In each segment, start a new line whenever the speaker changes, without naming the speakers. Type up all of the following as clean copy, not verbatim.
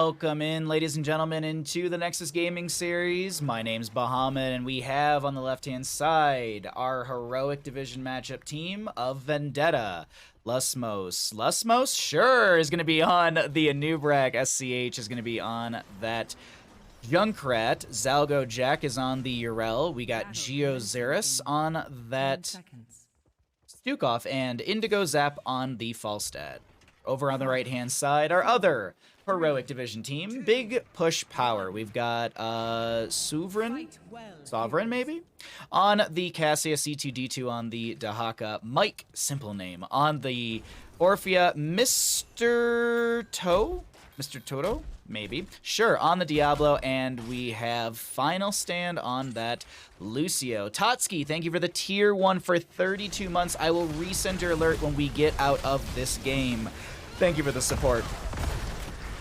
Welcome in, ladies and gentlemen, into the Nexus Gaming Series. My name's Bahamut, and we have on the left-hand side our heroic division matchup team of Vendetta. Lusmos, sure, is going to be on the Anubrak. SCH is going to be on that Junkrat. Zalgo Jack is on the Urel. We got Geozaris on that Stukov, and Indigo Zap on the Falstad. Over on the right-hand side, our other heroic division team, Big Push Power. We've got Sovereign maybe, on the Cassia, C2D2 on the Dahaka, Mike, simple name, on the Orphea, Mr. Toto, maybe, sure, on the Diablo, and we have Final Stand on that Lucio. Totski, thank you for the tier 1 for 32 months. I will resend your alert when we get out of this game. Thank you for the support.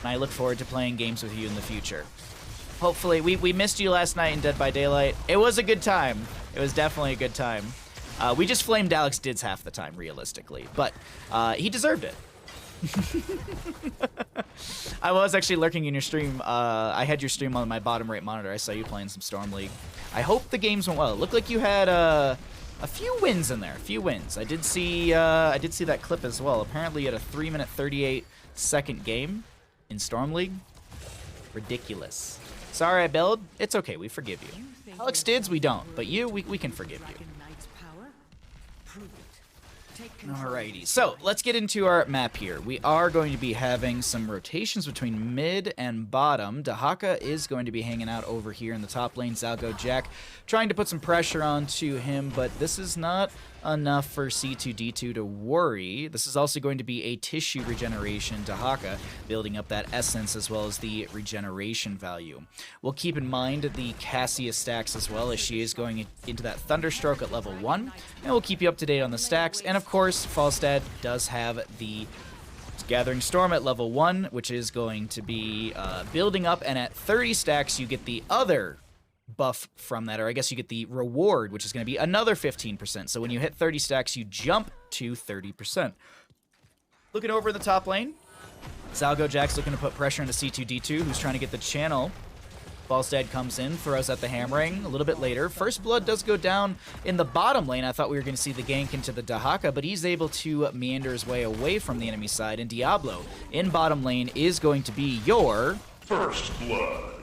And I look forward to playing games with you in the future. Hopefully, we missed you last night in Dead by Daylight. It was a good time. It was definitely a good time. We just flamed Alex Dids half the time, realistically. But he deserved it. I was actually lurking in your stream. I had your stream on my bottom right monitor. I saw you playing some Storm League. I hope the games went well. It looked like you had a few wins in there. A few wins. I did see that clip as well. Apparently, you had a 3-minute 38-second game in Storm League. Ridiculous. Sorry, I bailed. It's okay. We forgive you. Alex Dids, we don't. But you, we can forgive you. Alrighty, so let's get into our map here. We are going to be having some rotations between mid and bottom. Dahaka is going to be hanging out over here in the top lane. Zalgo Jack trying to put some pressure onto him, but this is not enough for C2D2 to worry. This is also going to be a tissue regeneration. Dahaka building up that essence as well as the regeneration value. We'll keep in mind the Cassia stacks as well, as she is going into that Thunderstroke at level 1, and we'll keep you up to date on the stacks. And of course, Falstad does have the Gathering Storm at level 1, which is going to be building up, and at 30 stacks you get the other buff from that, or I guess you get the reward, which is going to be another 15%. So when you hit 30 stacks, you jump to 30%. Looking over in the top lane, Zalgo Jack's looking to put pressure into C2D2, who's trying to get the channel. Falstad comes in, throws out the hammering a little bit later. First Blood does go down in the bottom lane. I thought we were going to see the gank into the Dahaka, but he's able to meander his way away from the enemy side, and Diablo in bottom lane is going to be your
First Blood.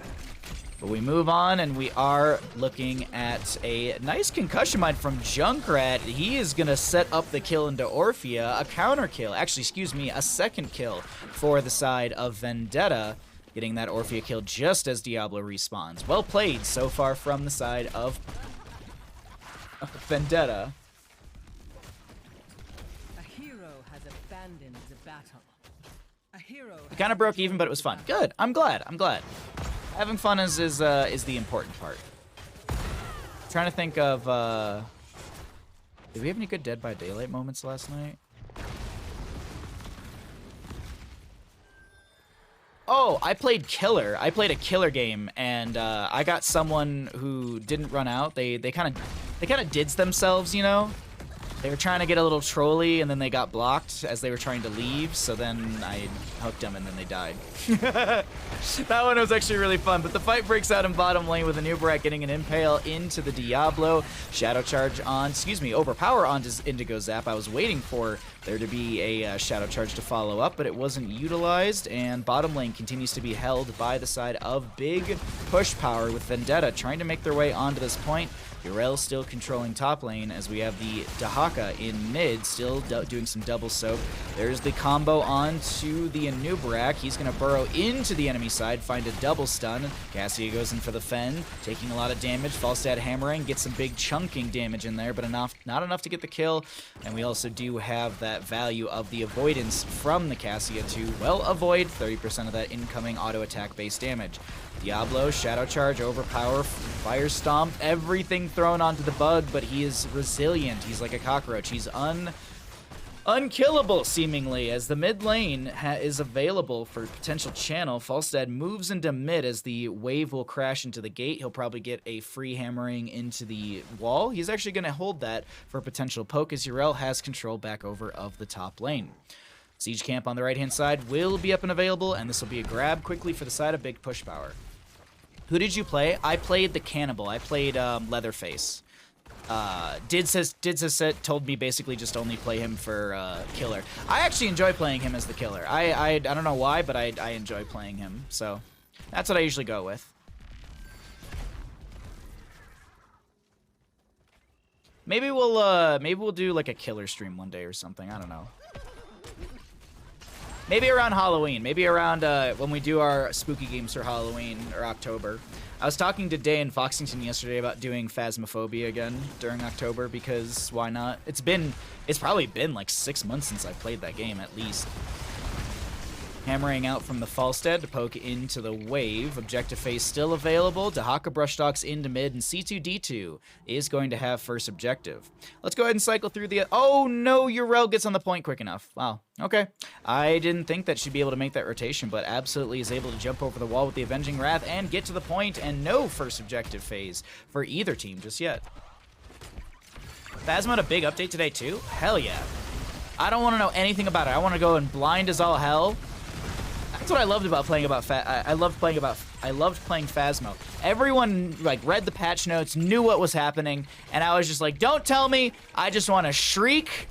But we move on, and we are looking at a nice concussion mine from Junkrat. He is going to set up the kill into Orphea, a counter kill. Actually, excuse me, a second kill for the side of Vendetta, getting that Orphea kill just as Diablo respawns. Well played so far from the side of Vendetta.
A hero has abandoned the battle. A hero.
We kind of broke even, but it was fun. Good. I'm glad. Having fun is the important part. Trying to think of, did we have any good Dead by Daylight moments last night? Oh, I played Killer. I played a Killer game, and I got someone who didn't run out. They kind of dids themselves, you know. They were trying to get a little trolly, and then they got blocked as they were trying to leave, so then I hooked them, and then they died. That one was actually really fun, but the fight breaks out in bottom lane with Anubrak getting an impale into the Diablo. Shadow Charge on, Overpower on Indigo Zap. I was waiting for there to be a Shadow Charge to follow up, but it wasn't utilized, and bottom lane continues to be held by the side of Big Push Power with Vendetta trying to make their way onto this point. Urel still controlling top lane as we have the Dahaka in mid, still doing some double soak. There's the combo onto the Anubrak. He's going to burrow into the enemy side, find a double stun. Cassia goes in for the Fen, taking a lot of damage. Falstad hammering, gets some big chunking damage in there, but not enough to get the kill. And we also do have that value of the avoidance from the Cassia to, well, avoid 30% of that incoming auto attack base damage. Diablo, Shadow Charge, Overpower, Fire Stomp, everything thrown onto the bug, but he is resilient. He's like a cockroach. He's unkillable, seemingly, as the mid lane is available for potential channel. Falstad moves into mid as the wave will crash into the gate. He'll probably get a free hammering into the wall. He's actually going to hold that for potential poke as Urel has control back over of the top lane. Siege camp on the right-hand side will be up and available, and this will be a grab quickly for the side of big push power. Who did you play? I played the Cannibal. I played Leatherface. Dids told me basically just only play him for killer. I actually enjoy playing him as the killer. I don't know why, but I enjoy playing him. So that's what I usually go with. Maybe we'll do like a killer stream one day or something. I don't know. Maybe around Halloween. Maybe around when we do our spooky games for Halloween or October. I was talking to Day in Foxington yesterday about doing Phasmophobia again during October because why not? It's probably been like 6 months since I played that game at least. Hammering out from the Falstead to poke into the wave. Objective phase still available. Dahaka Brushstocks into mid, and C2D2 is going to have first objective. Let's go ahead and cycle through the... Oh no, Yrel gets on the point quick enough. Wow, okay. I didn't think that she'd be able to make that rotation, but absolutely is able to jump over the wall with the Avenging Wrath and get to the point, and no first objective phase for either team just yet. Phasma had a big update today too? Hell yeah. I don't want to know anything about it. I want to go in blind as all hell. That's what I loved about playing I loved playing Phasmo. Everyone like read the patch notes, knew what was happening, and I was just like, don't tell me. I just want to shriek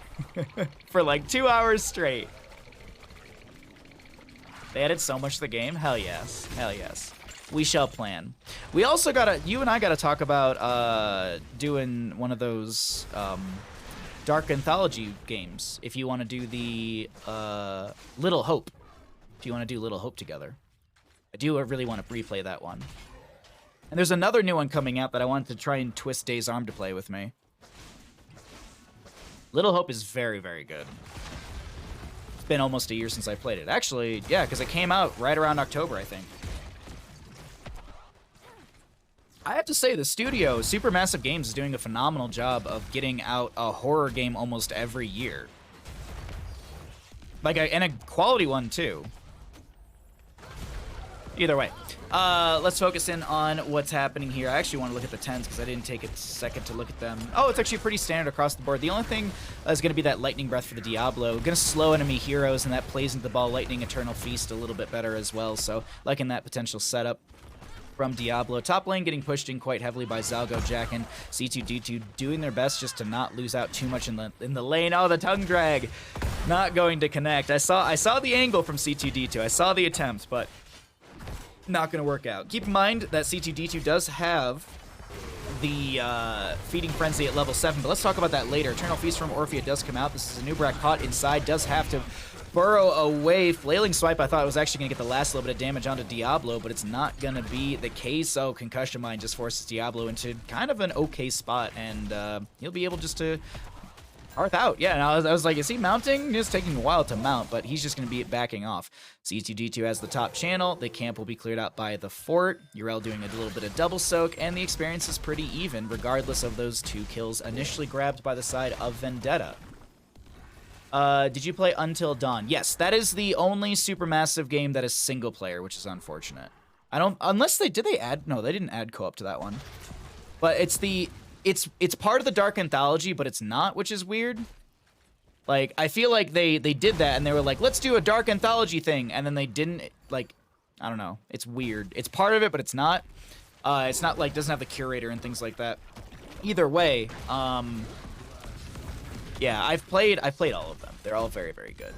for like 2 hours straight. They added so much to the game. Hell yes. Hell yes. We shall plan. We also you and I gotta talk about doing one of those Dark Anthology games if you want to do the Little Hope. If you want to do Little Hope together. I do really want to replay that one. And there's another new one coming out that I wanted to try and twist Day's arm to play with me. Little Hope is very, very good. It's been almost a year since I played it. Actually, yeah, because it came out right around October, I think. I have to say, the studio, Supermassive Games, is doing a phenomenal job of getting out a horror game almost every year. Like, and a quality one, too. Either way, let's focus in on what's happening here. I actually want to look at the 10s because I didn't take a second to look at them. Oh, it's actually pretty standard across the board. The only thing is going to be that Lightning Breath for the Diablo. Going to slow enemy heroes, and that plays into the ball Lightning Eternal Feast a little bit better as well. So, liking that potential setup from Diablo. Top lane getting pushed in quite heavily by Zalgo, Jack, and C2D2 doing their best just to not lose out too much in the lane. Oh, the tongue drag. Not going to connect. I saw the angle from C2D2. I saw the attempt, but not going to work out. Keep in mind that C2D2 does have the Feeding Frenzy at level 7, but let's talk about that later. Eternal Feast from Orphea does come out. This is a Nubrak caught inside, does have to burrow away. Flailing Swipe, I thought it was actually going to get the last little bit of damage onto Diablo, but it's not going to be the case. Oh, Concussion Mine just forces Diablo into kind of an okay spot, and he'll be able just to Hearth out. Yeah, and I was like, is he mounting? It's taking a while to mount, but he's just going to be backing off. C2D2 has the top channel. The camp will be cleared out by the fort. Yrel doing a little bit of double soak, and the experience is pretty even, regardless of those 2 kills initially grabbed by the side of Vendetta. Did you play Until Dawn? Yes, that is the only Supermassive game that is single player, which is unfortunate. Unless did they add? No, they didn't add co-op to that one. But it's part of the Dark Anthology, but it's not, which is weird. Like, I feel like they did that, and they were like, let's do a Dark Anthology thing, and then they didn't, like, I don't know. It's weird. It's part of it, but it's not. It's not, like, doesn't have the curator and things like that. Either way, yeah, I've played all of them. They're all very, very good.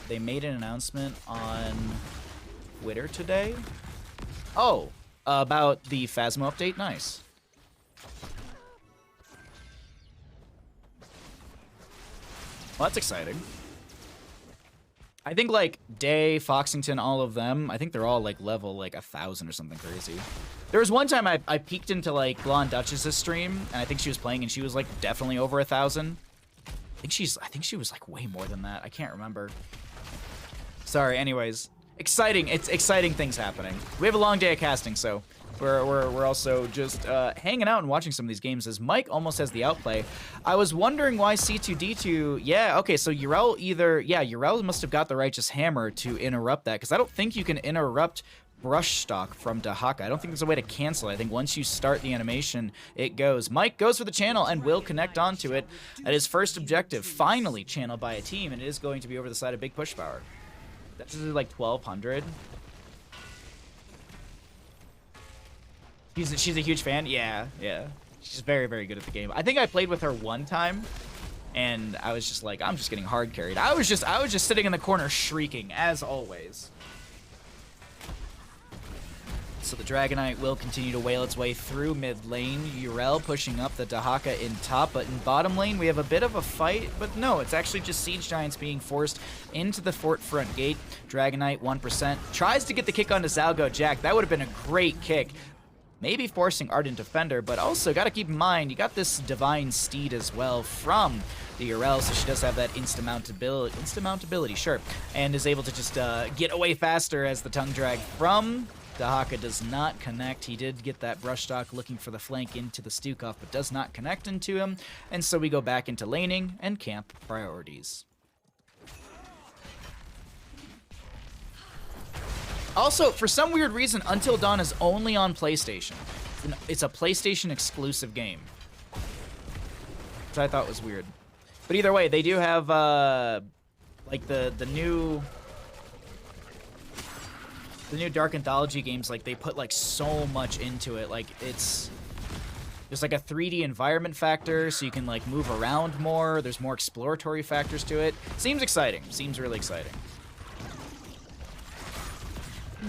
They made an announcement on Twitter today. Oh, about the Phasmo update? Nice. Well, that's exciting. I think, like, Day, Foxington, all of them, I think they're all, like, level, like, 1,000 or something crazy. There was one time I peeked into, like, Blonde Duchess's stream, and I think she was playing, and she was, like, definitely over 1,000. I think she was, like, way more than that. I can't remember. Sorry, anyways. Exciting. It's exciting things happening. We have a long day of casting, so we're also just hanging out and watching some of these games as Mike almost has the outplay. I was wondering why C2D2, yeah, okay, so Yrel must have got the Righteous Hammer to interrupt that, because I don't think you can interrupt brush stock from Dahaka. I don't think there's a way to cancel it. I think once you start the animation, it goes. Mike goes for the channel and will connect onto it at his first objective, finally channeled by a team, and it is going to be over the side of Big Push Power. That's like 1200. She's a huge fan. Yeah. She's very, very good at the game. I think I played with her one time, and I was just like, I'm just getting hard carried. I was just sitting in the corner shrieking, as always. So the Dragonite will continue to wail its way through mid lane. Urel pushing up the Dahaka in top, but in bottom lane we have a bit of a fight, but no, it's actually just Siege Giants being forced into the fort front gate. Dragonite 1% tries to get the kick onto Zalgo Jack. That would have been a great kick. Maybe forcing Ardent Defender, but also got to keep in mind, you got this Divine Steed as well from the Urel, so she does have that insta-mountability, sure, and is able to just get away faster as the tongue drag from Dahaka does not connect. He did get that brush stock looking for the flank into the Stukov, but does not connect into him, and so we go back into laning and camp priorities. Also, for some weird reason, Until Dawn is only on PlayStation. It's a PlayStation exclusive game, which I thought was weird. But either way, they do have like the new Dark Anthology games. Like, they put like so much into it. Like, there's like a 3D environment factor, so you can like move around more. There's more exploratory factors to it. Seems exciting. Seems really exciting.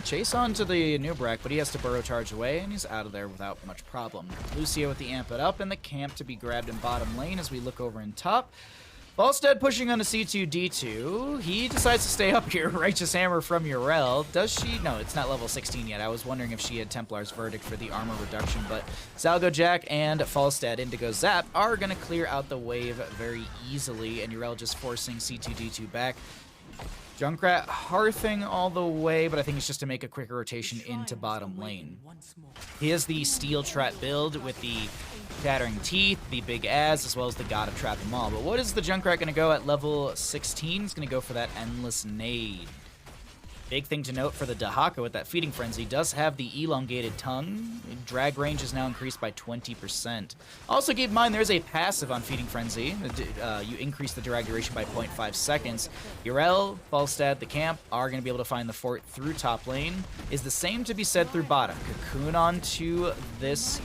Chase on to the Nubrak, but he has to burrow charge away, and he's out of there without much problem. Lucio with the amp it up, and the camp to be grabbed in bottom lane as we look over in top. Falstead pushing onto C2D2. He decides to stay up here. Righteous Hammer from Urel. Does she? No, it's not level 16 yet. I was wondering if she had Templar's Verdict for the armor reduction, but Zalgo Jack and Falstead Indigo Zap are going to clear out the wave very easily, and Urel just forcing C2D2 back. Junkrat hearthing all the way, but I think it's just to make a quicker rotation into bottom lane. He has the Steel Trap build with the Shattering Teeth, the Big as well as the God of Trap Them All. But what is the Junkrat going to go at level 16? It's going to go for that Endless Nade. Big thing to note for the Dahaka with that Feeding Frenzy does have the elongated tongue. Drag range is now increased by 20%. Also keep in mind there's a passive on Feeding Frenzy. You increase the drag duration by 0.5 seconds. Urel, Falstad, the camp are going to be able to find the fort through top lane. Is the same to be said through bottom. Cocoon onto this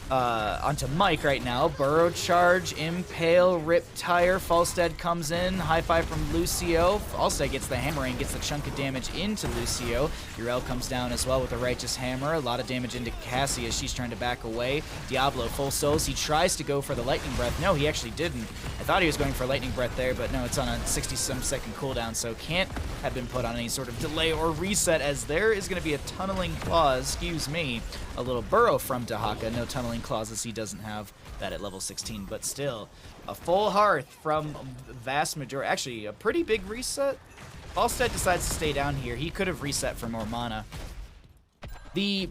onto Mike right now. Burrow charge, Impale, Rip Tire. Falstead comes in. High five from Lucio. Falstead gets the hammering, gets the chunk of damage into Lucio. Urel comes down as well with a Righteous Hammer. A lot of damage into Cassie as she's trying to back away. Diablo full souls. He tries to go for the Lightning Breath. No, he actually didn't. I thought he was going for Lightning Breath there, but no, it's on a 60-some second cooldown, so can't have been put on any sort of delay or reset, as there is going to be a Tunneling Claw, excuse me, a little burrow from Dahaka. No Tunneling Claws as he doesn't have that at level 16, but still a full hearth from vast majority. Actually, a pretty big reset. Falstead decides to stay down here. He could have reset for more mana. The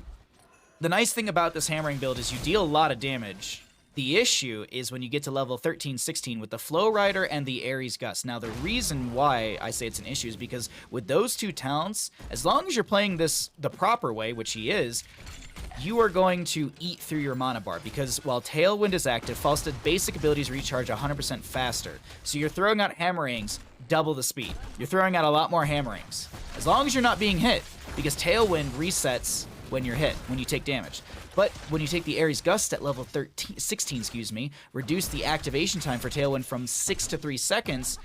nice thing about this hammering build is you deal a lot of damage. The issue is when you get to level 13, 16 with the Flow Rider and the Ares Gust. Now, the reason why I say it's an issue is because with those two talents, as long as you're playing this the proper way, which he is, you are going to eat through your mana bar, because while Tailwind is active, Falstead basic abilities recharge 100% faster. So you're throwing out Hammerings double the speed. You're throwing out a lot more Hammerings. As long as you're not being hit, because Tailwind resets when you're hit, when you take damage. But when you take the Ares Gust at level 16, reduce the activation time for Tailwind from 6 to 3 seconds,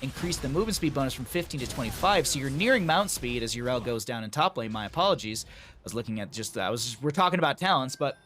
increase the movement speed bonus from 15 to 25, so you're nearing mount speed as Urel goes down in top lane. My apologies. I was looking at we're talking about talents, but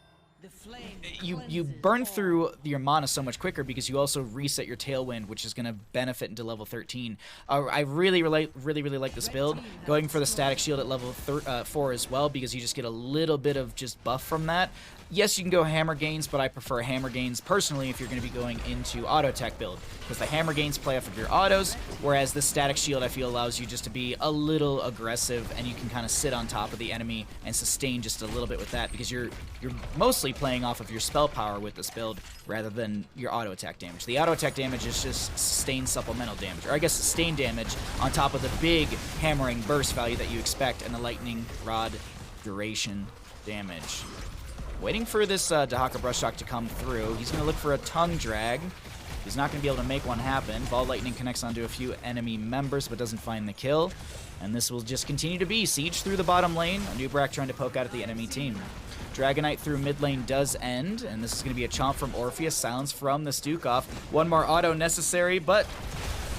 you burn through your mana so much quicker because you also reset your Tailwind, which is going to benefit into level 13. I really like this build. Going for the Static Shield at level 4 as well, because you just get a little bit of just buff from that. Yes, you can go hammer gains, but I prefer hammer gains personally if you're going to be going into auto attack build, because the hammer gains play off of your autos, whereas the static shield I feel allows you just to be a little aggressive, and you can kind of sit on top of the enemy and sustain just a little bit with that, because you're mostly playing off of your spell power with this build rather than your auto attack damage. The auto attack damage is just sustained supplemental damage, or I guess sustained damage on top of the big hammering burst value that you expect and the lightning rod duration damage. Waiting for this Dahaka Brush Shock to come through. He's going to look for a tongue drag. He's not going to be able to make one happen. Ball Lightning connects onto a few enemy members, but doesn't find the kill. And this will just continue to be siege through the bottom lane. Nubrak trying to poke out at the enemy team. Dragonite through mid lane does end, and this is going to be a chomp from Orpheus. Silence from the Stukov. One more auto necessary, but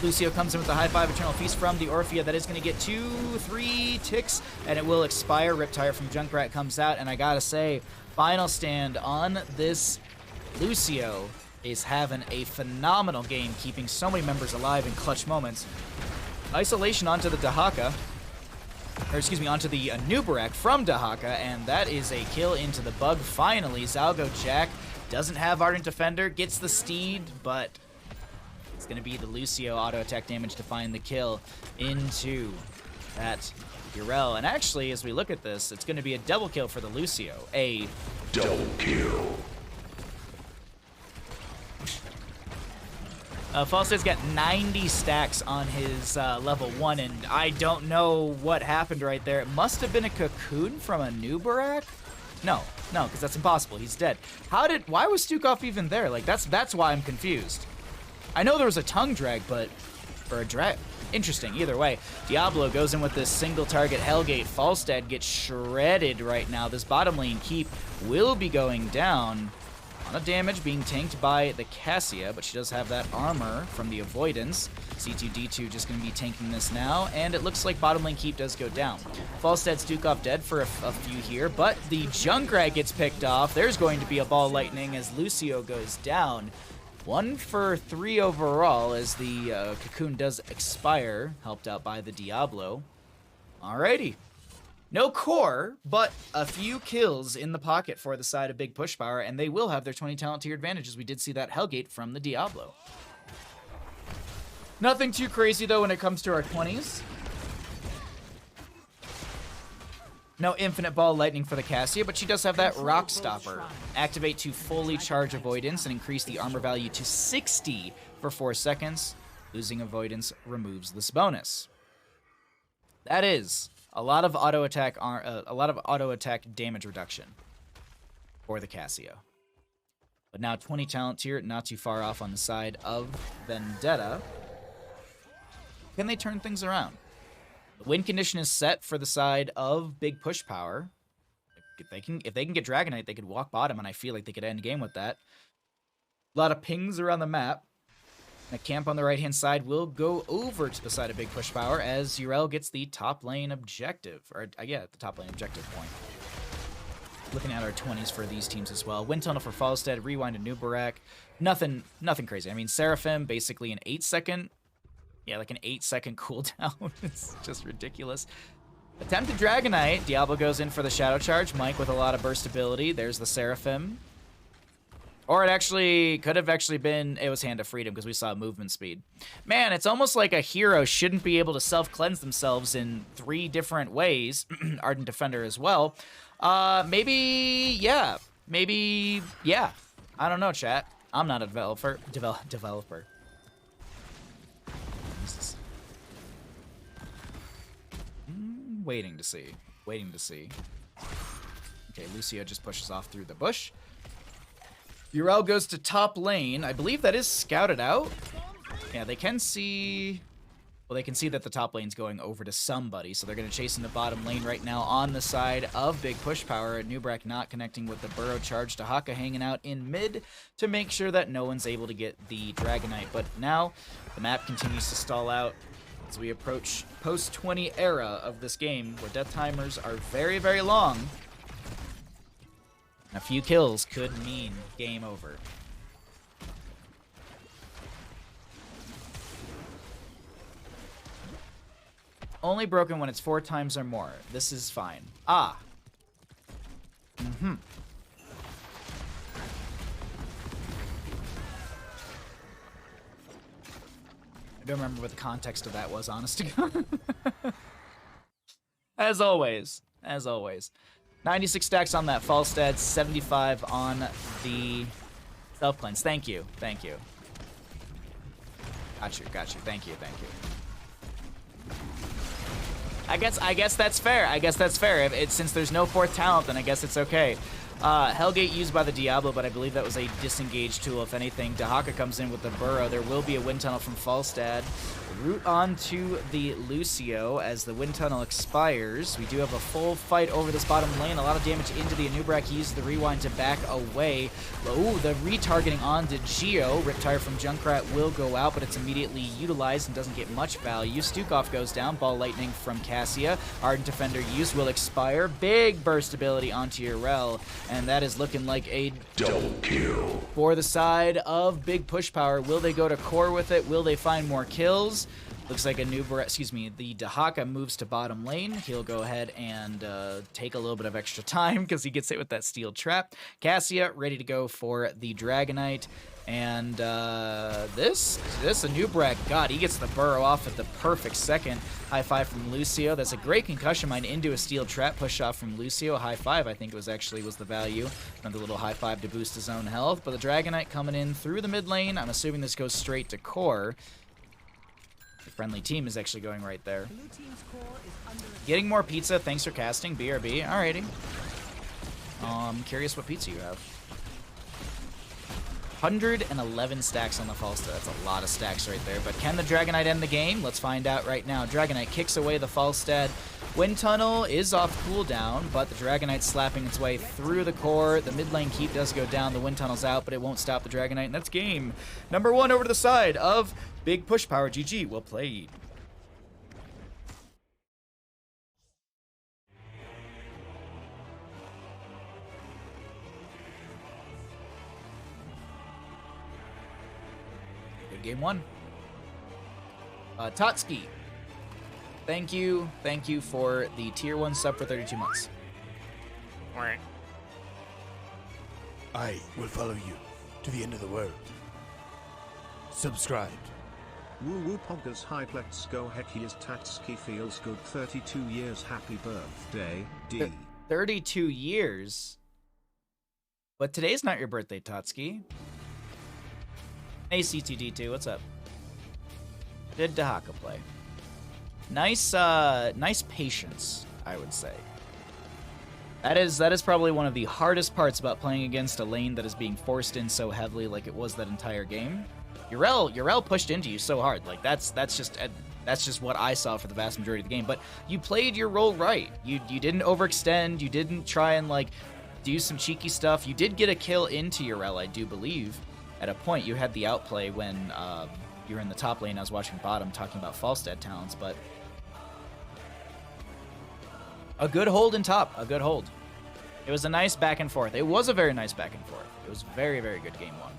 Lucio comes in with the high five Eternal Feast from the Orphea. That is going to get 2-3 ticks, and it will expire. Riptire from Junkrat comes out, and I gotta say, final stand on this Lucio is having a phenomenal game, keeping so many members alive in clutch moments. Isolation onto the Dahaka, or excuse me, onto the Nubarak from Dahaka, and that is a kill into the bug finally. Zalgo Jack doesn't have Ardent Defender, gets the Steed, but it's going to be the Lucio auto attack damage to find the kill into that Urel. And actually, as we look at this, it's going to be a double kill for the Lucio. A double kill. Falstead's got 90 stacks on his level 1, and I don't know what happened right there. It must have been a cocoon from a Nubarak? No, because that's impossible. He's dead. Why was Stukov even there? Like, that's why I'm confused. I know there was a tongue drag, or a drag. Interesting, either way. Diablo goes in with this single target Hellgate. Falstad gets shredded right now. This bottom lane keep will be going down. A lot of damage being tanked by the Cassia, but she does have that armor from the avoidance. C2D2 just going to be tanking this now, and it looks like bottom lane keep does go down. Falstad Stukov dead for a few here, but the Junkrat gets picked off. There's going to be a Ball Lightning as Lucio goes down. 1 for 3 overall as the Cocoon does expire, helped out by the Diablo. Alrighty. No core, but a few kills in the pocket for the side of Big Push Power, and they will have their 20 talent tier advantages. We did see that Hellgate from the Diablo. Nothing too crazy, though, when it comes to our 20s. No infinite ball lightning for the Cassia, but she does have that Rock Stopper. Activate to fully charge avoidance and increase the armor value to 60 for 4 seconds. Losing avoidance removes this bonus. That is a lot of auto attack damage reduction for the Cassia. But now 20 talent tier, not too far off on the side of Vendetta. Can they turn things around? The win condition is set for the side of Big Push Power. If they can get Dragonite, they could walk bottom, and I feel like they could end game with that. A lot of pings around the map. The camp on the right-hand side will go over to the side of Big Push Power as Urel gets the top lane objective. Or, yeah, the top lane objective point. Looking at our 20s for these teams as well. Wind Tunnel for Falstad, Rewind to Nubarak. Nothing crazy. I mean, Seraphim, basically an 8-second... Yeah, like an 8-second cooldown. It's just ridiculous. Attempted Dragonite. Diablo goes in for the Shadow Charge. Mike with a lot of burst ability. There's the Seraphim. Or it actually could have actually been, it was Hand of Freedom because we saw movement speed. Man, it's almost like a hero shouldn't be able to self-cleanse themselves in 3 different ways. Ardent Defender as well. Maybe, yeah. Maybe, yeah. I don't know, chat. I'm not a developer. Waiting to see. Okay, Lucio just pushes off through the bush. Urel goes to top lane. I believe that is scouted out. Yeah, they can see... Well, they can see that the top lane's going over to somebody, so they're going to chase in the bottom lane right now on the side of Big Push Power. Nubrak not connecting with the Burrow Charge. Dahaka hanging out in mid to make sure that no one's able to get the Dragonite. But now, the map continues to stall out as we approach post-20 era of this game, where death timers are very, very long. A few kills could mean game over. Only broken when it's 4 times or more. This is fine. Ah. I don't remember what the context of that was, honest to God. As always. 96 stacks on that Falstad, 75 on the self-cleanse. Thank you. Got you. Thank you. I guess that's fair. Since there's no fourth talent, then I guess it's okay. Hellgate used by the Diablo, but I believe that was a disengage tool. If anything, Dahaka comes in with the Burrow. There will be a wind tunnel from Falstad. Root on to the Lucio as the wind tunnel expires. We do have a full fight over this bottom lane. A lot of damage into the Anubrak. He uses the rewind to back away. Oh, the retargeting onto Geo. Riptire from Junkrat will go out, but it's immediately utilized and doesn't get much value. Stukov goes down. Ball Lightning from Cassia. Ardent Defender use will expire. Big burst ability onto Urel, and that is looking like a double kill for the side of Big Push Power. Will they go to core with it? Will they find more kills? Looks like the Dahaka moves to bottom lane. He'll go ahead and take a little bit of extra time because he gets hit with that steel trap. Cassia ready to go for the Dragonite. And this Anubrak, God, he gets the Burrow off at the perfect second. High five from Lucio. That's a great concussion mine into a steel trap. Push off from Lucio. High five, I think it was the value. Another little high five to boost his own health. But the Dragonite coming in through the mid lane. I'm assuming this goes straight to core. The friendly team is actually going right there. Getting more pizza. Thanks for casting. BRB. Alrighty. Curious what pizza you have. 111 stacks on the Falstad. That's a lot of stacks right there. But can the Dragonite end the game? Let's find out right now. Dragonite kicks away the Falstad. Wind Tunnel is off cooldown, but the Dragonite's slapping its way through the core. The mid lane keep does go down. The Wind Tunnel's out, but it won't stop the Dragonite. And that's game number 1 over to the side of Big Push Power. GG. Well played. Game 1. Totski, thank you for the tier 1 sub for 32 months.
I will follow you to the end of the world. Subscribed.
Woo woo poggers hype, let's go heck, here's Tatsuki feels good, 32 years, happy birthday, D.
32 years? But today's not your birthday, Totski. Hey CTD2, what's up? Did Dahaka play? Nice patience, I would say. That is probably one of the hardest parts about playing against a lane that is being forced in so heavily, like it was that entire game. Urel pushed into you so hard, like that's just what I saw for the vast majority of the game. But you played your role right. You didn't overextend. You didn't try and like do some cheeky stuff. You did get a kill into Urel, I do believe. At a point, you had the outplay when you were in the top lane. I was watching bottom, talking about Falstad talents, but a good hold in top. A good hold. It was a nice back and forth. It was a very nice back and forth. It was very, very good game 1.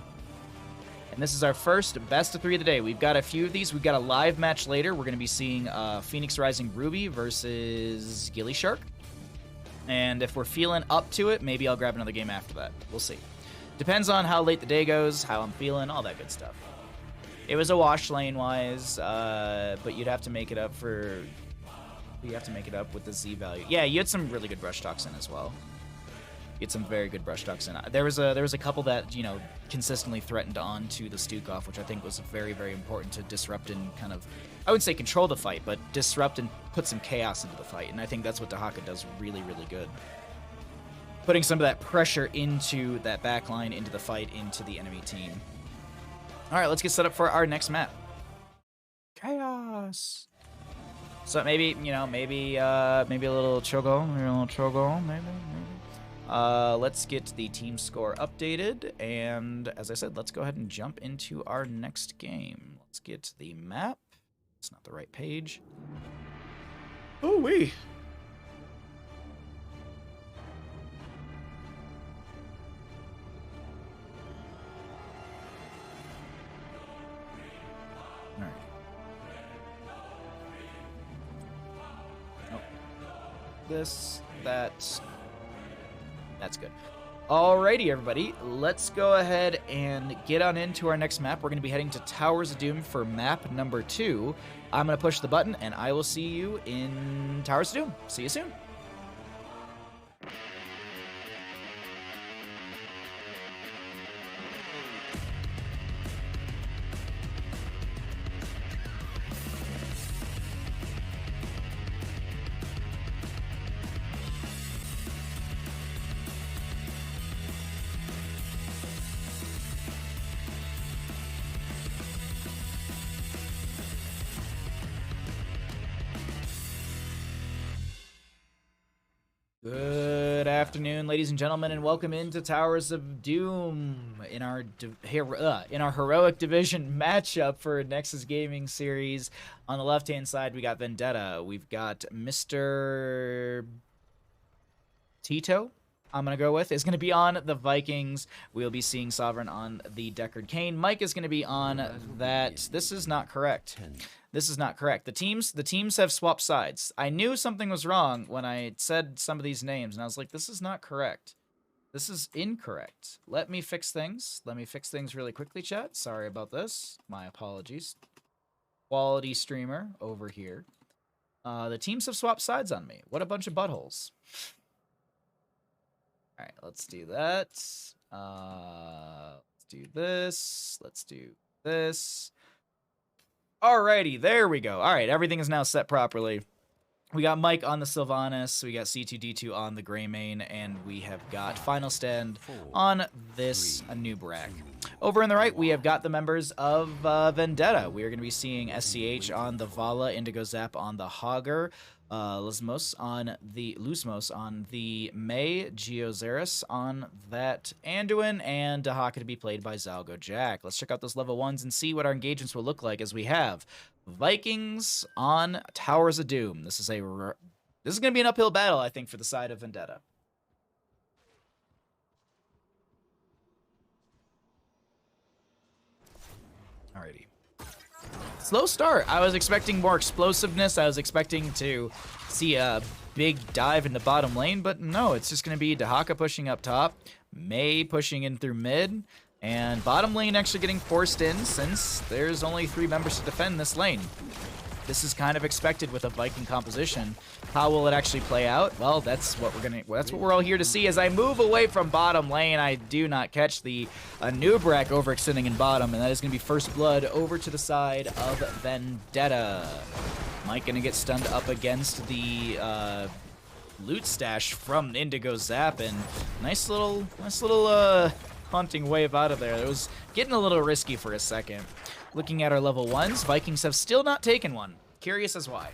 And this is our first best of 3 of the day. We've got a few of these. We've got a live match later. We're going to be seeing Phoenix Rising Ruby versus Gilly Shark. And if we're feeling up to it, maybe I'll grab another game after that. We'll see. Depends on how late the day goes, how I'm feeling, all that good stuff. It was a wash lane-wise, but you'd have to make it up for... You have to make it up with the Z value. Yeah, you had some really good brush talks in as well. You had some very good brush talks in. There was a couple that, you know, consistently threatened onto the Stukov, which I think was very, very important to disrupt and kind of... I wouldn't say control the fight, but disrupt and put some chaos into the fight. And I think that's what Dahaka does really, really good. Putting some of that pressure into that backline, into the fight, into the enemy team. All right, let's get set up for our next map. Chaos. So maybe, you know, maybe a little Chogo, maybe. Let's get the team score updated, and as I said, let's go ahead and jump into our next game. Let's get the map. It's not the right page. Oh wee. This, that's good. Alrighty, everybody, let's go ahead and get on into our next map. We're going to be heading to Towers of Doom for map number 2. I'm going to push the button, and I will see you in Towers of Doom. See you soon. Good afternoon, ladies and gentlemen, and welcome into Towers of Doom in our heroic division matchup for Nexus Gaming Series. On the left-hand side, we got Vendetta. We've got Mr. Tito. I'm going to go with is going to be on the Vikings. We'll be seeing Sovereign on the Deckard Cain. Mike is going to be on that. This is not correct. This is not correct. The teams have swapped sides. I knew something was wrong when I said some of these names, and I was like, this is not correct. This is incorrect. Let me fix things. Let me fix things really quickly, chat. Sorry about this. My apologies. Quality streamer over here. The teams have swapped sides on me. What a bunch of buttholes. All right, let's do that. Let's do this. Let's do this. Alrighty, there we go. All right, everything is now set properly. We got Mike on the Sylvanas, we got C2D2 on the Greymane, and we have got Final Stand on this Nubrak. Over on the right, we have got the members of Vendetta. We are going to be seeing SCH on the Vala, Indigo Zap on the Hogger, Lusmos on the May, Geozaris on that Anduin, and Dahaka to be played by Zalgo Jack. Let's check out those level 1s and see what our engagements will look like as we have Vikings on Towers of Doom. This is going to be an uphill battle, I think, for the side of Vendetta. Alrighty. Slow start. I was expecting more explosiveness. I was expecting to see a big dive in the bottom lane, but no, it's just going to be Dahaka pushing up top, May pushing in through mid, and bottom lane actually getting forced in since there's only 3 members to defend this lane. This is kind of expected with a Viking composition. How will it actually play out? Well, that's what we're all here to see. As I move away from bottom lane, I do not catch the Nubrak overextending in bottom, and that is going to be first blood over to the side of Vendetta. Mike going to get stunned up against the loot stash from Indigo Zap, and nice little haunting wave out of there. It was getting a little risky for a second. Looking at our level 1s, Vikings have still not taken one. Curious as why.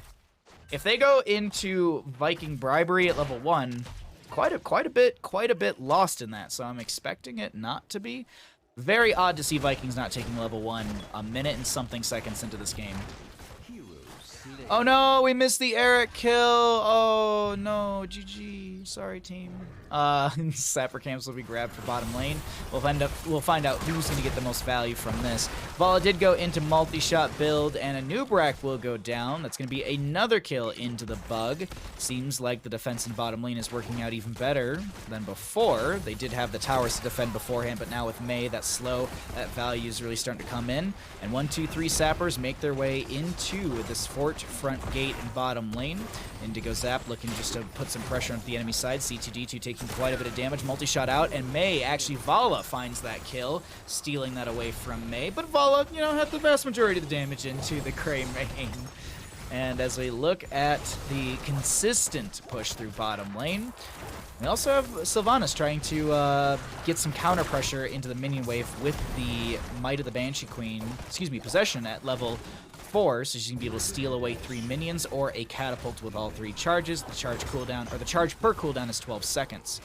If they go into Viking bribery at level 1, quite a bit lost in that, so I'm expecting it not to be. Very odd to see Vikings not taking level 1 a minute and something seconds into this game. Oh no, we missed the Eric kill. Oh no, GG. Sorry, team. Sapper camps will be grabbed for bottom lane. We'll find out who's going to get the most value from this. Vala did go into multi-shot build, and a Nubrak will go down. That's going to be another kill into the bug. Seems like the defense in bottom lane is working out even better than before. They did have the towers to defend beforehand, but now with May, that value is really starting to come in. And 1, 2, 3 sappers make their way into this fort front gate in bottom lane. Indigo Zap looking just to put some pressure on the enemy side. C2D2 taking quite a bit of damage. Multi-shot out, and May, actually Vala finds that kill, stealing that away from May. But Vala, had the vast majority of the damage into the Greymane. And as we look at the consistent push through bottom lane, we also have Sylvanas trying to get some counter pressure into the minion wave with the Might of the Banshee Queen, possession at level 4, so she can be able to steal away 3 minions or a catapult with all 3 charges. The charge cooldown, or the charge per cooldown, is 12 seconds.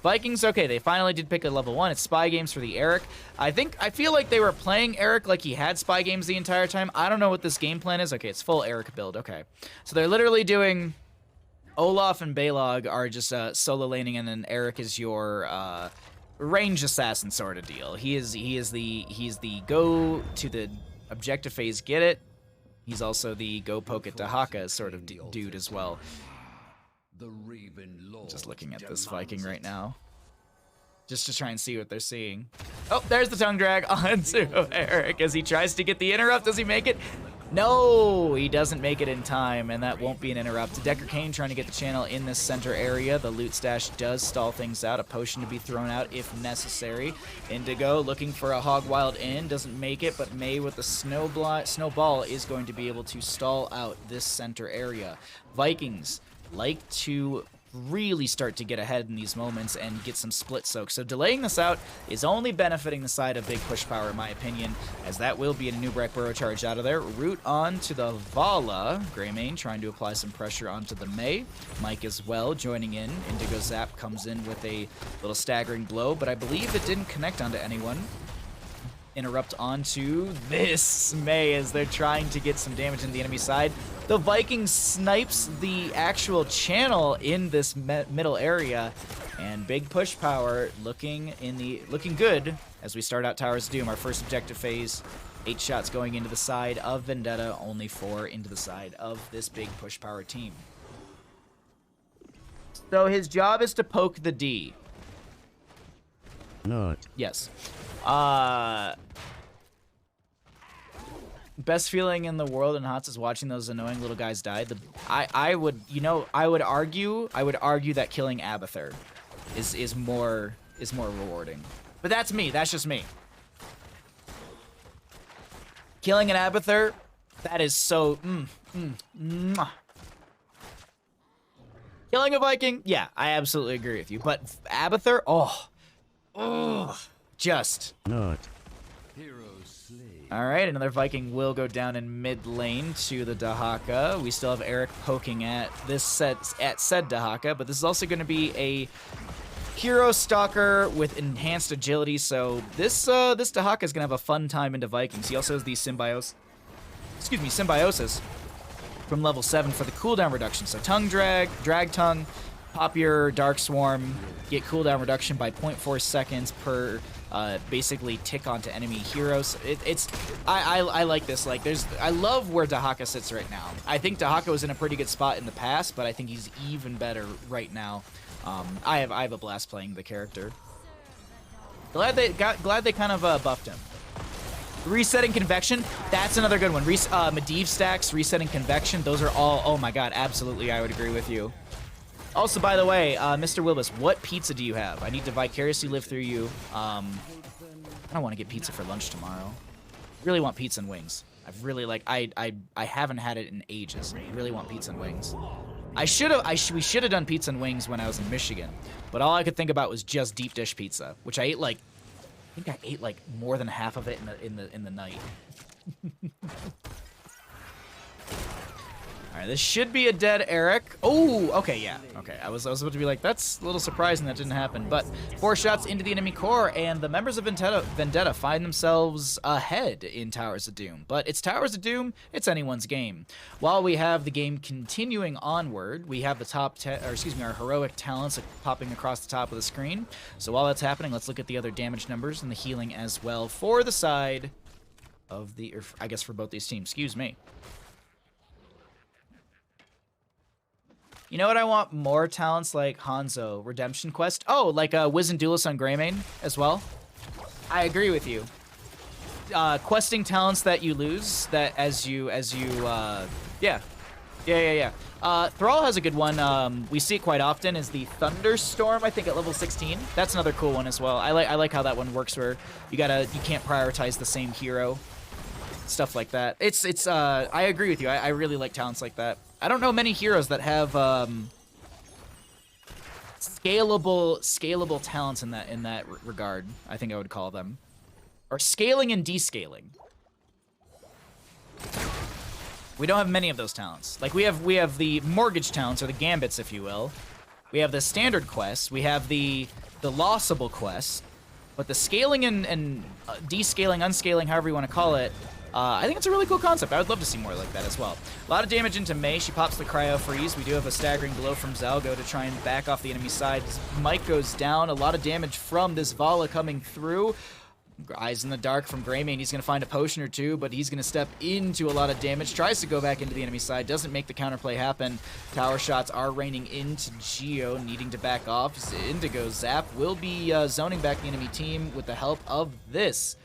Vikings, okay, they finally did pick a level 1. It's Spy Games for the Eric. I feel like they were playing Eric like he had Spy Games the entire time. I don't know what this game plan is. Okay, it's full Eric build. Okay. So they're literally doing Olaf and Balog are just solo laning, and then Eric is your range assassin sort of deal. He's the go to the objective phase, get it. He's also the go poke at Dahaka sort of dude as well. Just looking at this Viking right now. just to try and see what they're seeing. Oh, there's the tongue drag onto Eric as he tries to get the interrupt. Does he make it? No, he doesn't make it in time, and that won't be an interrupt. Decker Kane trying to get the channel in this center area. The loot stash does stall things out. A potion to be thrown out if necessary. Indigo looking for a Hog Wild in. Doesn't make it, but May with the snowball is going to be able to stall out this center area. Vikings like to really start to get ahead in these moments and get some split soak. So delaying this out is only benefiting the side of big push power, in my opinion, as that will be a new Breck Burrow charge out of there. Root on to the Vala. Greymane trying to apply some pressure onto the May. Mike as well joining in. Indigo Zap comes in with a little staggering blow, but I believe it didn't connect onto anyone. Interrupt onto this May as they're trying to get some damage in the enemy side. The Vikings snipes the actual channel in this middle area, and big push power looking good as we start out Towers of Doom, our first objective phase. 8 shots going into the side of Vendetta, only 4 into the side of this big push power team. So his job is to poke the D.
Not.
Yes. Best feeling in the world in HOTS is watching those annoying little guys die. I would argue that killing Abathur is more rewarding. But that's me. That's just me. Killing an Abathur, that is so mwah. Killing a Viking, yeah, I absolutely agree with you. But Abathur, just
Not.
all right, another Viking will go down in mid lane to the Dahaka. We still have Eric poking at said Dahaka, but this is also going to be a hero stalker with enhanced agility. So this Dahaka is going to have a fun time into Vikings. He also has the symbiosis from level 7 for the cooldown reduction. So tongue drag tongue, pop your Dark Swarm, get cooldown reduction by 0.4 seconds per basically tick onto enemy heroes. I like this. Like I love where Dahaka sits right now. I think Dahaka was in a pretty good spot in the past, but I think he's even better right now. I have a blast playing the character. Glad they kind of buffed him. Resetting Convection, that's another good one. Medivh stacks, Resetting Convection, those are all, oh my god, absolutely, I would agree with you. Also, by the way, Mr. Wilbus, what pizza do you have? I need to vicariously live through you. I don't want to get pizza for lunch tomorrow. I really want pizza and wings. I haven't had it in ages. I really want pizza and wings. We should have done pizza and wings when I was in Michigan, but all I could think about was just deep dish pizza, which I ate like, I think I ate like more than half of it in the night. All right, this should be a dead Eric. Oh, okay, yeah. Okay, I was about to be like, that's a little surprising that didn't happen. But 4 shots into the enemy core, and the members of Vendetta find themselves ahead in Towers of Doom. But it's Towers of Doom, it's anyone's game. While we have the game continuing onward, we have the our heroic talents popping across the top of the screen. So while that's happening, let's look at the other damage numbers and the healing as well for the side of the, or I guess for both these teams. Excuse me. You know what I want? More talents like Hanzo, Redemption Quest. Oh, like Wiz and Duelist on Greymane as well. I agree with you. Questing talents that you lose, that yeah. Thrall has a good one. We see it quite often, is the Thunderstorm, I think at level 16. That's another cool one as well. I like how that one works, where you can't prioritize the same hero. Stuff like that. I agree with you. I really like talents like that. I don't know many heroes that have scalable talents in that regard. I think I would call them, or scaling and descaling. We don't have many of those talents. Like we have the mortgage talents, or the gambits, if you will. We have the standard quests. We have the lossable quests, but the scaling and descaling, unscaling, however you want to call it. I think it's a really cool concept. I would love to see more like that as well. A lot of damage into May. She pops the Cryo Freeze. We do have a staggering blow from Zalgo to try and back off the enemy side. Mike goes down. A lot of damage from this Vala coming through. Eyes in the dark from Greymane. He's going to find a potion or two, but he's going to step into a lot of damage. Tries to go back into the enemy side. Doesn't make the counterplay happen. Tower shots are raining into Geo, needing to back off. Indigo Zap will be zoning back the enemy team with the help of this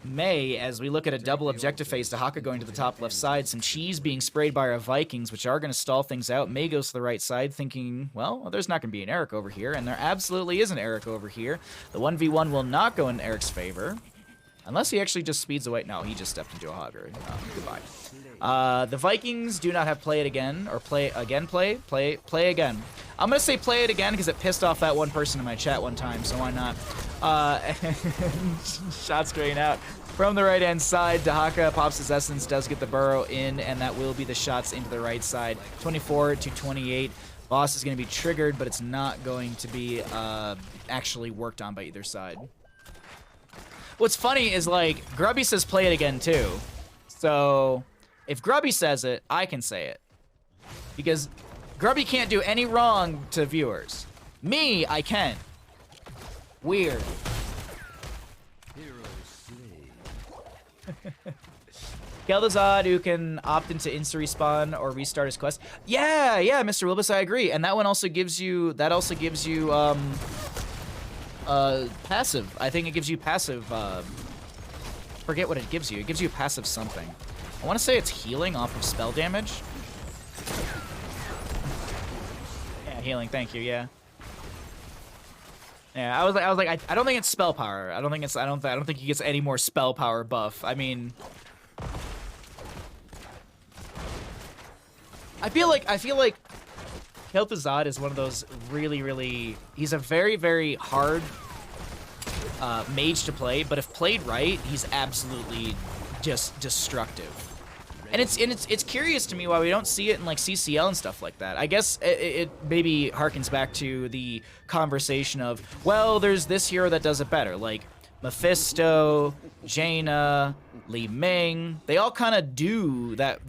May, as we look at a double objective phase, Dahaka going to the top left side, some cheese being sprayed by our Vikings, which are going to stall things out. May goes to the right side, thinking, well, there's not going to be an Eric over here, and there absolutely is an Eric over here. The 1v1 will not go in Eric's favor, unless he actually just speeds away. No, he just stepped into a Hogger. Goodbye. The Vikings do not have play it again, or play again. I'm going to say play it again because it pissed off that one person in my chat one time, so why not? Shots going out from the right-hand side. Dahaka pops his essence, does get the burrow in, and that will be the shots into the right side. 24 to 28. Boss is going to be triggered, but it's not going to be actually worked on by either side. What's funny is, like, Grubby says play it again, too. So, if Grubby says it, I can say it. Because Grubby can't do any wrong to viewers. Me, I can. Weird. Keldazad, who can opt into insta-respawn or restart his quest. Yeah, Mr. Wilbus, I agree. And that one also gives you, passive. I think it gives you passive, forget what it gives you. It gives you passive something. I want to say it's healing off of spell damage. Yeah, healing, thank you, yeah. Yeah, I was like, I don't think it's spell power. I don't think he gets any more spell power buff. I mean, I feel like Kel'Thuzad is one of those really, he's a very hard mage to play, but if played right, he's absolutely just destructive. And it's curious to me why we don't see it in like CCL and stuff like that. I guess it maybe harkens back to the conversation of, well, there's this hero that does it better, like Mephisto, Jaina, Li Ming. They all kind of do that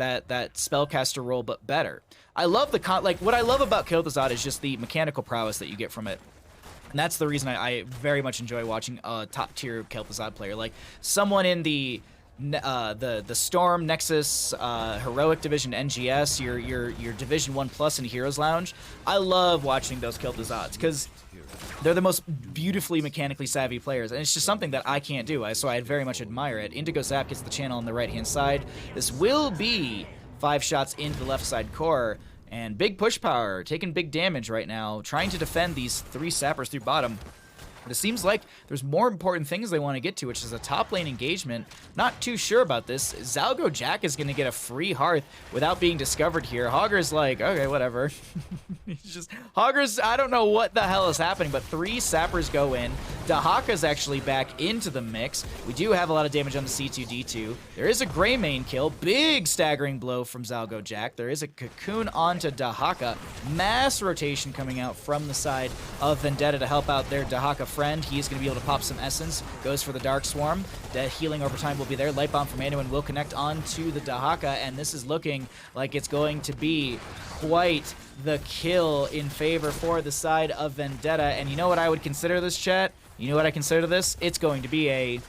spellcaster role, but better. I love what I love about Kel'Thuzad is just the mechanical prowess that you get from it. And that's the reason I very much enjoy watching a top tier Kel'Thuzad player, like someone in the Storm, Nexus, Heroic Division, NGS, your Division 1 Plus in Heroes Lounge. I love watching those Kel'Thuzads because they're the most beautifully mechanically savvy players, and it's just something that I can't do, so I very much admire it. Indigo Zap gets the channel on the right-hand side. This will be 5 shots into the left side core, and big push power, taking big damage right now, trying to defend these 3 sappers through bottom. But it seems like there's more important things they want to get to, which is a top lane engagement. Not too sure about this. Zalgo Jack is going to get a free hearth without being discovered here. Hogger's like, okay, whatever. Hogger's, I don't know what the hell is happening, but 3 sappers go in. Dahaka's actually back into the mix. We do have a lot of damage on the C2D2. There is a Greymane kill. Big staggering blow from Zalgo Jack. There is a cocoon onto Dahaka. Mass rotation coming out from the side of Vendetta to help out their Dahaka friend. He's going to be able to pop some essence. Goes for the Dark Swarm. The healing over time will be there. Light Bomb from Anduin will connect onto the Dahaka, and this is looking like it's going to be quite the kill in favor for the side of Vendetta. And you know what I would consider this, chat? You know what I consider this? It's going to be a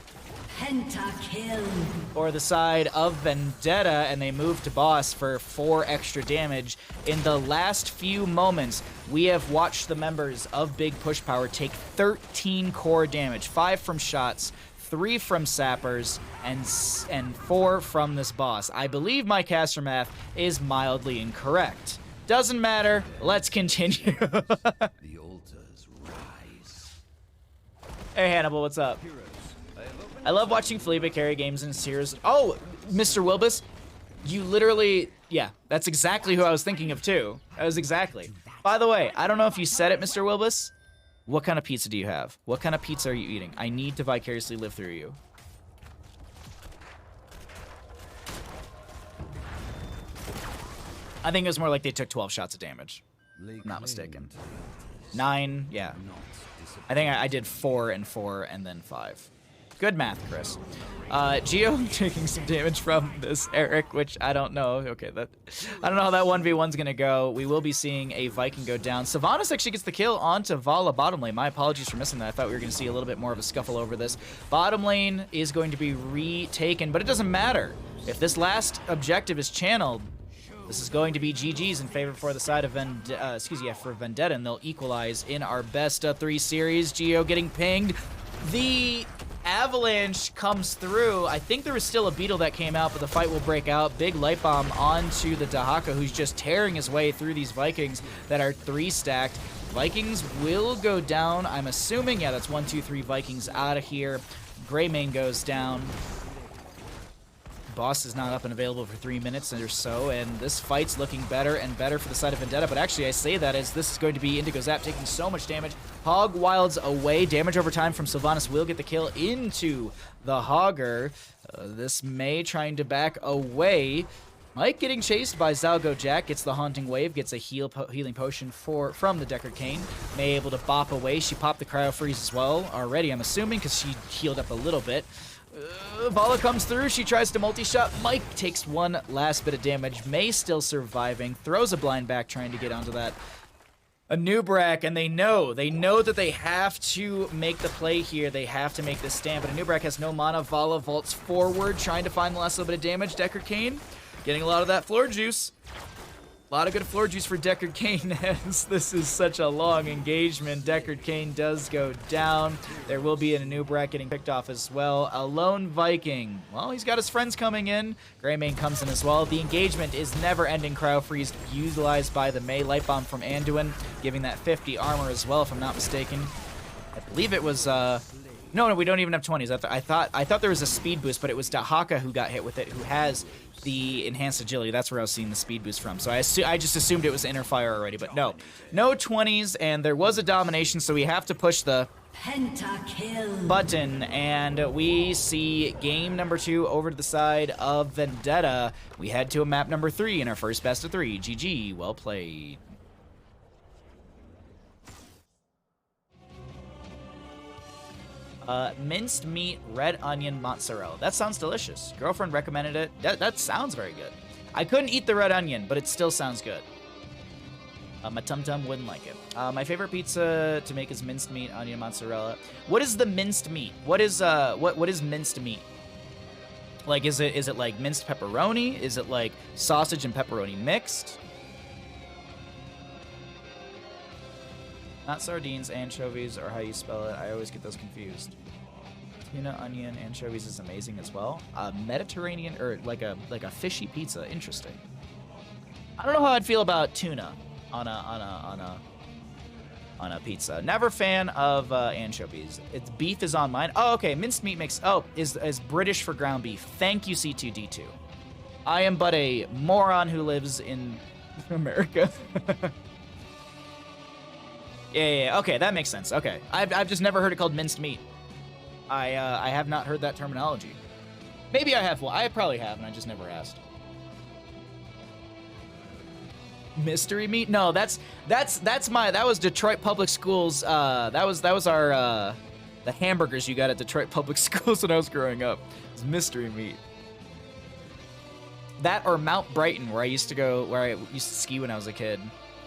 pentakill
for the side of Vendetta, and they move to boss for 4 extra damage. In the last few moments, we have watched the members of Big Push Power take 13 core damage, 5 from shots, 3 from sappers, and 4 from this boss. I believe my caster math is mildly incorrect. Doesn't matter. Let's continue.
The altars rise.
Hey Hannibal, what's up? I love watching Felipe carry games in series. Oh, Mr. Wilbus, you literally, yeah, that's exactly who I was thinking of too. That was exactly. By the way, I don't know if you said it, Mr. Wilbus. What kind of pizza do you have? What kind of pizza are you eating? I need to vicariously live through you. I think it was more like they took 12 shots of damage. I'm not mistaken. 9, yeah. I think I did 4 and 4 and then 5. Good math, Chris. Geo taking some damage from this Eric, which I don't know. Okay, I don't know how that 1v1's gonna go. We will be seeing a Viking go down. Sylvanas actually gets the kill onto Vala bottom lane. My apologies for missing that. I thought we were gonna see a little bit more of a scuffle over this. Bottom lane is going to be retaken, but it doesn't matter. If this last objective is channeled, this is going to be GG's in favor for the side of for Vendetta, and they'll equalize in our best of 3 series. Geo getting pinged. The Avalanche comes through. I think there was still a Beetle that came out, but the fight will break out. Big light bomb onto the Dahaka, who's just tearing his way through these Vikings that are 3 stacked. Vikings will go down. I'm assuming, yeah, that's 1, 2, 3 Vikings out of here. Greymane goes down. Boss is not up and available for 3 minutes or so, and this fight's looking better and better for the side of Vendetta, but actually I say that as this is going to be Indigo Zap taking so much damage. Hog wilds away. Damage over time from Sylvanas will get the kill into the Hogger. This May trying to back away. Mike getting chased by Zalgo Jack, gets the Haunting Wave, gets a healing potion from the Deckard Cain. May able to bop away. She popped the Cryo Freeze as well already, I'm assuming, because she healed up a little bit. Vala comes through, she tries to multi-shot. Mike takes one last bit of damage. May still surviving, throws a blind back trying to get onto that. A Nubrak, and they know that they have to make the play here. They have to make this stand, but a Nubrak has no mana. Vala vaults forward, trying to find the last little bit of damage. Deckard Cain getting a lot of that floor juice. A lot of good floor juice for Deckard Cain as this is such a long engagement. Deckard Cain does go down. There will be a Nubrak getting picked off as well. A lone Viking. Well, he's got his friends coming in. Greymane comes in as well. The engagement is never ending. Cryo Freeze utilized by the May. Light Bomb from Anduin, giving that 50 armor as well, if I'm not mistaken. I believe it was, no, we don't even have 20s. I thought there was a speed boost, but it was Dahaka who got hit with it, who has the enhanced agility. That's where I was seeing the speed boost from. So I just assumed it was inner fire already, but no 20s, and there was a domination, so we have to push the
Pentakill
button, and we see game number 2 over to the side of Vendetta. We head to a map number 3 in our first best of 3. GG, well played. Minced meat, red onion, mozzarella. That sounds delicious. Girlfriend recommended it. That sounds very good. I couldn't eat the red onion, but it still sounds good. My tum-tum wouldn't like it. My favorite pizza to make is minced meat, onion, mozzarella. What is the minced meat? What is minced meat? Like, is it like minced pepperoni? Is it like sausage and pepperoni mixed? Not sardines, anchovies, or how you spell it. I always get those confused. Tuna, onion, anchovies is amazing as well. Mediterranean, or like a fishy pizza. Interesting. I don't know how I'd feel about tuna on a pizza. Never fan of anchovies. It's beef is on mine. Oh, okay. Minced meat makes is British for ground beef. Thank you, C2D2. I am but a moron who lives in America. Yeah, okay, that makes sense. Okay, I've just never heard it called minced meat. I have not heard that terminology. Maybe I have. Well, I probably have, and I just never asked. Mystery meat? No, that was Detroit Public Schools. That was our the hamburgers you got at Detroit Public Schools when I was growing up. It was mystery meat. That or Mount Brighton, where I used to ski when I was a kid.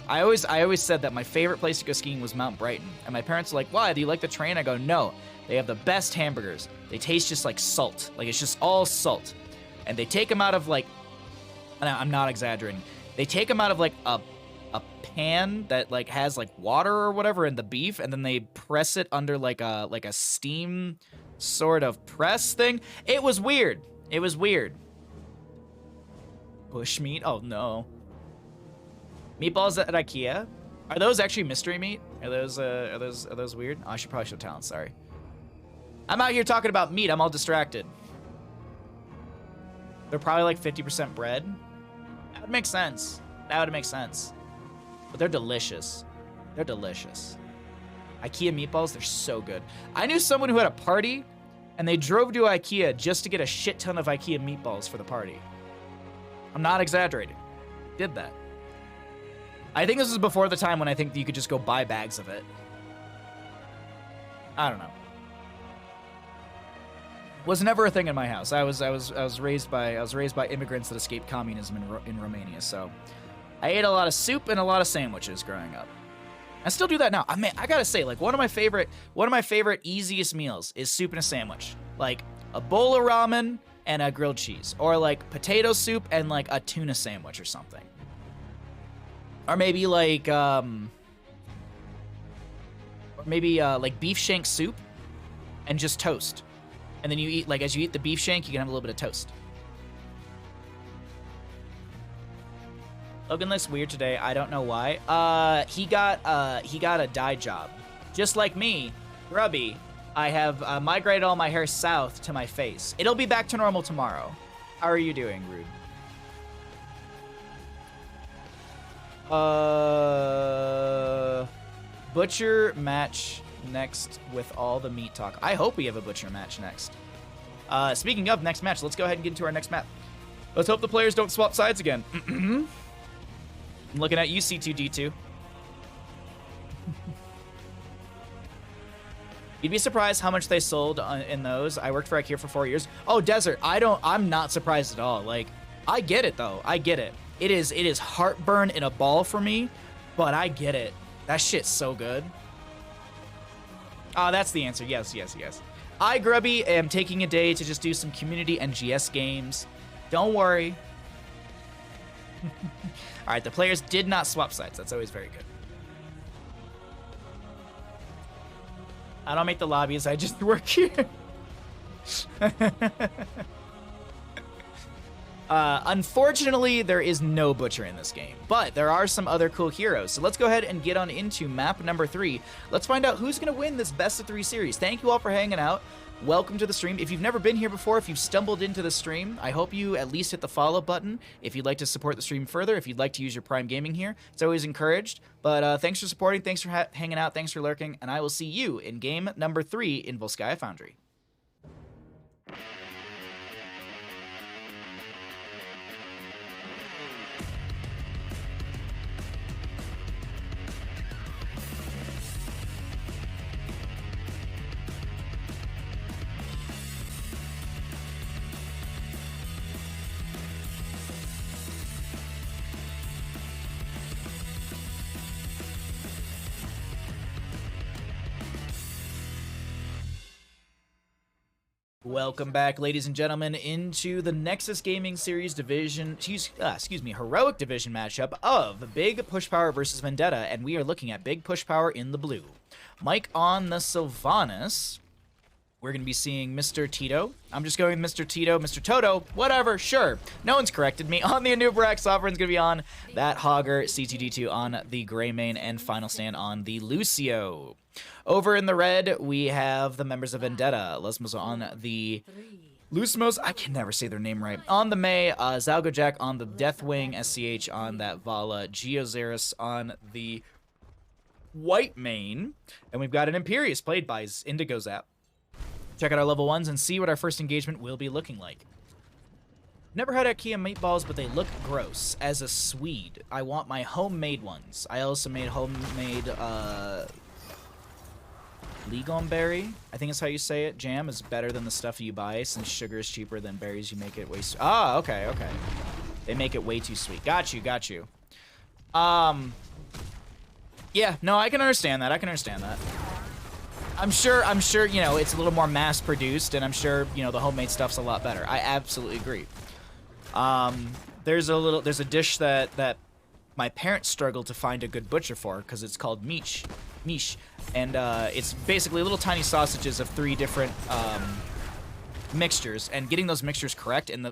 I always said that my favorite place to go skiing was Mount Brighton. And my parents were like, why? Do you like the train? I go, no. They have the best hamburgers. They taste just like salt. Like, it's just all salt. And they take them out of, like, I'm not exaggerating. They take them out of, like, a pan that, like, has, like, water or whatever in the beef, and then they press it under, like a steam sort of press thing. It was weird. It was weird. Bushmeat? Oh, no. Meatballs at IKEA? Are those actually mystery meat? Are those weird? Oh, I should probably show talent, sorry. I'm out here talking about meat, I'm all distracted. They're probably like 50% bread. That would make sense. That would make sense. But they're delicious. They're delicious. IKEA meatballs, they're so good. I knew someone who had a party, and they drove to IKEA just to get a shit ton of IKEA meatballs for the party. I'm not exaggerating. Did that. I think this was before the time when I think you could just go buy bags of it. I don't know. Was never a thing in my house. I was raised by immigrants that escaped communism in Romania. So I ate a lot of soup and a lot of sandwiches growing up. I still do that now. I mean, I gotta say, like one of my favorite easiest meals is soup and a sandwich, like a bowl of ramen and a grilled cheese, or like potato soup and like a tuna sandwich or something, or maybe like like beef shank soup and just toast, and then you eat like as you eat the beef shank, you can have a little bit of toast. Logan looks weird today. I don't know why. He got a dye job, just like me, grubby. I have migrated all my hair south to my face. It'll be back to normal tomorrow. How are you doing, Rude? Butcher match next with all the meat talk. I hope we have a butcher match next. Speaking of next match, let's go ahead and get into our next map. Let's hope the players don't swap sides again. I'm looking at you, C2D2. You'd be surprised how much they sold in those. I worked for IKEA for 4 years. Oh, Desert. I'm not surprised at all. Like, I get it though. I get it. It is heartburn in a ball for me, but I get it. That shit's so good. Oh, that's the answer. Yes, yes, yes. I, Grubby, am taking a day to just do some community NGS games. Don't worry. All right, the players did not swap sides. That's always very good. I don't make the lobbies. I just work here. Unfortunately, there is no butcher in this game, but there are some other cool heroes. So let's go ahead and get on into map number 3. Let's find out who's going to win this best of 3 series. Thank you all for hanging out. Welcome to the stream. If you've never been here before, if you've stumbled into the stream, I hope you at least hit the follow button. If you'd like to support the stream further, if you'd like to use your Prime Gaming here, it's always encouraged. But thanks for supporting, thanks for hanging out, thanks for lurking, and I will see you in game number 3 in Volskaya Foundry. Welcome back, ladies and gentlemen, into the Nexus Gaming Series Heroic Division matchup of Big Push Power versus Vendetta, and we are looking at Big Push Power in the blue. Mike on the Sylvanas. We're going to be seeing Mr. Tito. I'm just going with Mr. Tito, Mr. Toto, whatever, sure. No one's corrected me. On the Anubarak, Sovereign's going to be on that Hogger, CTD2 on the Greymane, and Final Stand on the Lucio. Over in the red, we have the members of Vendetta. Lesmos on the Lusmos, I can never say their name right. On the May, Zalgojak on the Deathwing, SCH on that Vala, Geozaris on the Whitemane, and we've got an Imperius played by Indigo Zap. Check out our level 1s and see what our first engagement will be looking like. Never had IKEA meatballs, but they look gross. As a Swede, I want my homemade ones. I also made homemade, Legonberry, I think is how you say it. Jam is better than the stuff you buy, since sugar is cheaper than berries. You make it way... Ah, okay, okay. They make it way too sweet. Got you, got you. Yeah, no, I can understand that. I can understand that. I'm sure, you know, it's a little more mass-produced, and I'm sure, you know, the homemade stuff's a lot better. I absolutely agree. There's a dish that my parents struggled to find a good butcher for, because it's called miche, and it's basically little tiny sausages of 3 different mixtures, and getting those mixtures correct and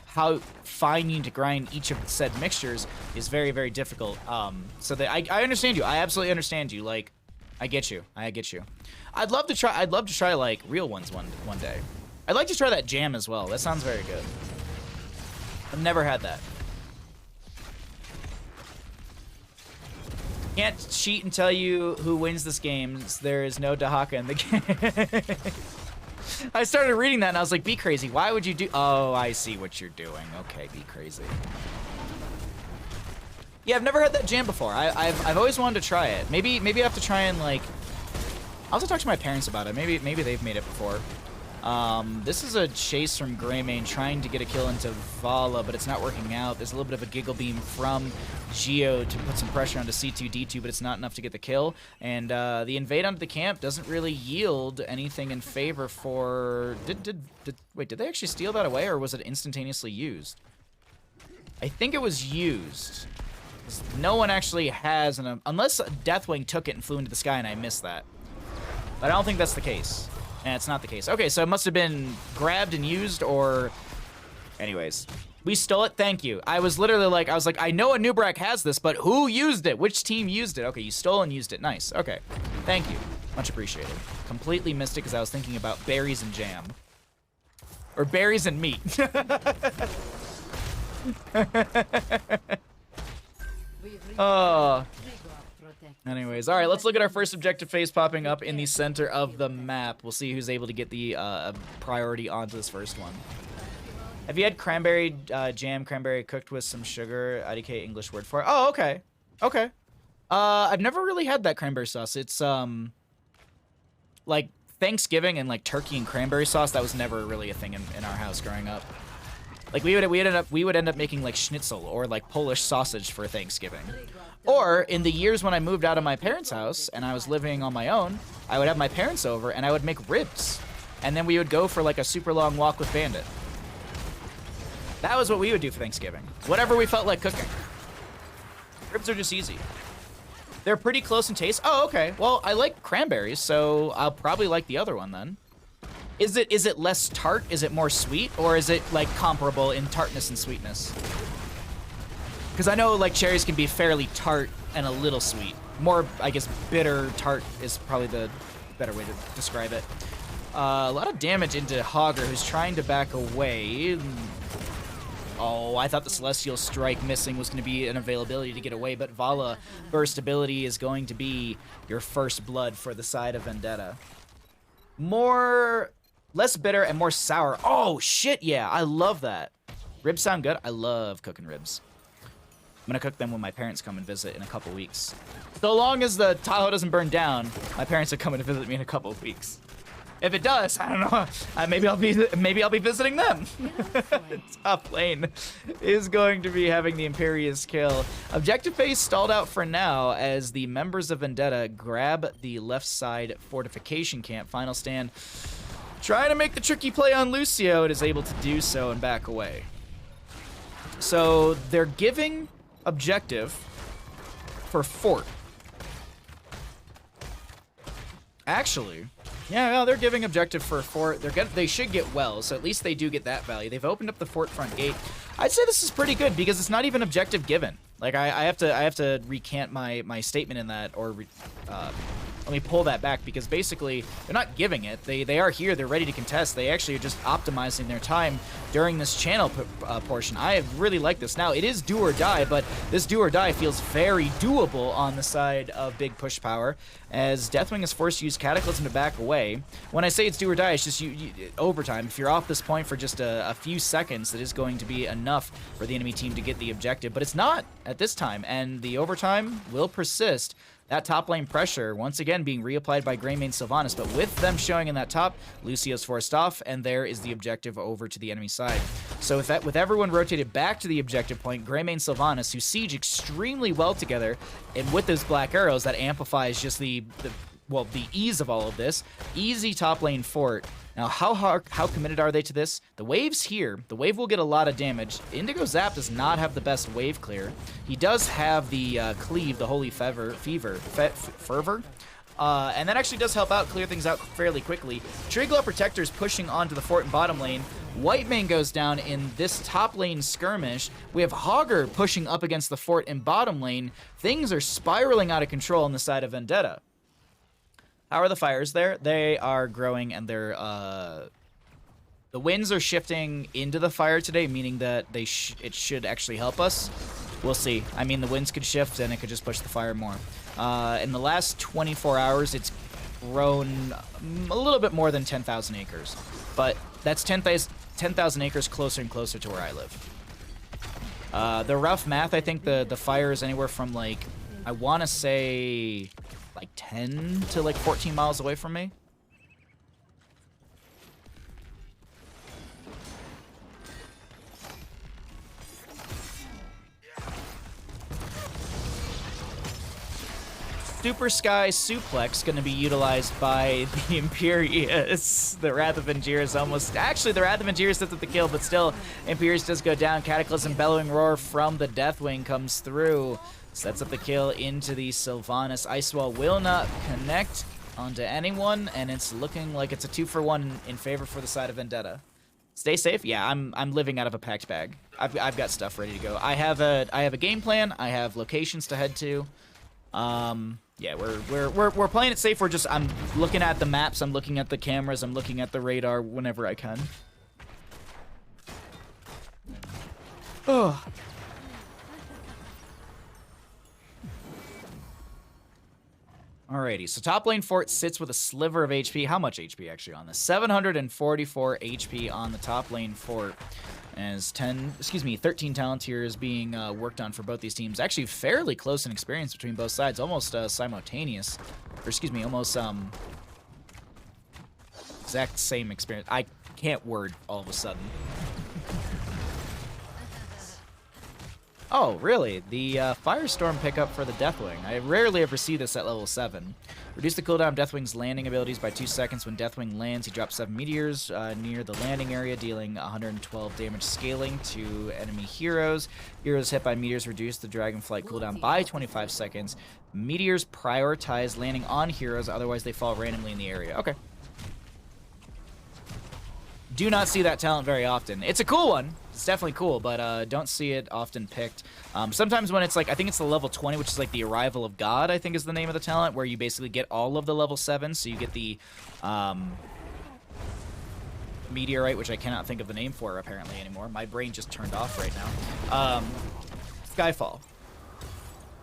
how fine you need to grind each of said mixtures is very, very difficult. So that I understand you. I absolutely understand you. Like, I get you. I get you. I'd love to try like real ones one day. I'd like to try that jam as well. That sounds very good. I've never had that. Can't cheat and tell you who wins this game. There is no Dahaka in the game. I started reading that and I was like, be crazy. Why would you do... Oh, I see what you're doing. Okay, be crazy. Yeah, I've never had that jam before. I've always wanted to try it. Maybe I have to try and like... I'll have to talk to my parents about it. Maybe they've made it before. This is a chase from Greymane trying to get a kill into Vala, but it's not working out. There's a little bit of a giggle beam from Geo to put some pressure onto C2D2, but it's not enough to get the kill. And the invade onto the camp doesn't really yield anything in favor for... Wait, did they actually steal that away, or was it instantaneously used? I think it was used. No one actually has an... Unless Deathwing took it and flew into the sky and I missed that. But I don't think that's the case. And it's not the case. Okay, so it must have been grabbed and used, or... Anyways. We stole it? Thank you. I was literally like, I know a Nubrak has this, but who used it? Which team used it? Okay, you stole and used it. Nice. Okay. Thank you. Much appreciated. Completely missed it because I was thinking about berries and jam. Or berries and meat. Oh... Anyways, all right, let's look at our first objective phase popping up in the center of the map. We'll see who's able to get the priority onto this first one. Have you had cranberry jam, cranberry cooked with some sugar? IDK English word for it. Oh, okay. Okay. I've never really had that cranberry sauce. It's, like, Thanksgiving and, like, turkey and cranberry sauce, that was never really a thing in our house growing up. Like, we would end up making, like, schnitzel or, like, Polish sausage for Thanksgiving. Or, in the years when I moved out of my parents' house and I was living on my own, I would have my parents over and I would make ribs. And then we would go for, like, a super long walk with Bandit. That was what we would do for Thanksgiving. Whatever we felt like cooking. Ribs are just easy. They're pretty close in taste. Oh, okay. Well, I like cranberries, so I'll probably like the other one then. Is it less tart? Is it more sweet? Or is it, like, comparable in tartness and sweetness? Because I know, like, cherries can be fairly tart and a little sweet. More, I guess, bitter tart is probably the better way to describe it. A lot of damage into Hogger, who's trying to back away. Oh, I thought the Celestial Strike missing was going to be an availability to get away, but Vala burst ability is going to be your first blood for the side of Vendetta. Less bitter and more sour. Oh, shit, yeah, I love that. Ribs sound good. I love cooking ribs. I'm gonna cook them when my parents come and visit in a couple weeks. So long as the Tahoe doesn't burn down, my parents are coming to visit me in a couple of weeks. If it does, I don't know. Maybe I'll be visiting them. Top lane is going to be having the Imperious kill. Objective phase stalled out for now as the members of Vendetta grab the left side fortification camp. Final stand trying to make the tricky play on Lucio. It is able to do so and back away. So they're giving objective for fort. Actually, yeah, well, they're giving objective for fort. They should get wells, so at least they do get that value. They've opened up the fort front gate. I'd say this is pretty good because it's not even objective given. Like I have to recant my statement in that, or let me pull that back, because basically they're not giving it. They are here. They're ready to contest. They actually are just optimizing their time during this channel portion. I really like this. Now, it is do or die, but this do or die feels very doable on the side of big push power, as Deathwing is forced to use Cataclysm to back away. When I say it's do or die, it's just overtime. If you're off this point for just a few seconds, that is going to be enough for the enemy team to get the objective, but it's not at this time, and the overtime will persist. That top lane pressure, once again, being reapplied by Greymane Sylvanas, but with them showing in that top, Lucio's forced off, and there is the objective over to the enemy side. So with everyone rotated back to the objective point, Greymane Sylvanas, who siege extremely well together, and with those black arrows, that amplifies just the ease of all of this. Easy top lane fort. Now, how committed are they to this? The wave's here. The wave will get a lot of damage. Indigo Zap does not have the best wave clear. He does have the cleave, the Holy Fervor, and that actually does help out, clear things out fairly quickly. Triglaw Protector's pushing onto the fort in bottom lane. Whitemane goes down in this top lane skirmish. We have Hogger pushing up against the fort in bottom lane. Things are spiraling out of control on the side of Vendetta. How are the fires there? They are growing, and they're the winds are shifting into the fire today, meaning that it should actually help us. We'll see. I mean, the winds could shift, and it could just push the fire more. In the last 24 hours, it's grown a little bit more than 10,000 acres, but that's 10,000 acres closer and closer to where I live. The rough math, I think the fire is anywhere from, like, I want to say, like 10 to like 14 miles away from me. Super Sky Suplex going to be utilized by the Imperius. The Wrath of Vengeris almost... Actually, the Wrath of Vengeris sets up the kill, but still, Imperius does go down. Cataclysm Bellowing Roar from the Deathwing comes through. Sets up the kill into the Sylvanas. Ice Wall will not connect onto anyone, and it's looking like it's a 2-for-1 in favor for the side of Vendetta. Stay safe. Yeah, I'm living out of a packed bag. I've got stuff ready to go. I have a game plan. I have locations to head to. Yeah, we're playing it safe. I'm looking at the maps, I'm looking at the cameras, I'm looking at the radar whenever I can. Oh. Alrighty, so top lane Fort sits with a sliver of HP. How much HP actually on this? 744 HP on the top lane Fort. As 13 talent tiers being worked on for both these teams. Actually fairly close in experience between both sides, almost simultaneous. Or almost exact same experience. I can't word all of a sudden. Oh, really? The Firestorm pickup for the Deathwing. I rarely ever see this at level 7. Reduce the cooldown of Deathwing's landing abilities by 2 seconds. When Deathwing lands, he drops 7 meteors near the landing area, dealing 112 damage scaling to enemy heroes. Heroes hit by meteors reduce the Dragonflight cooldown by 25 seconds. Meteors prioritize landing on heroes, otherwise they fall randomly in the area. Okay. Do not see that talent very often. It's a cool one. It's definitely cool, but don't see it often picked. Sometimes when it's like, I think it's the level 20, which is like the Arrival of God, I think is the name of the talent, where you basically get all of the level 7, so you get the Meteorite, which I cannot think of the name for apparently anymore. My brain just turned off right now. Skyfall.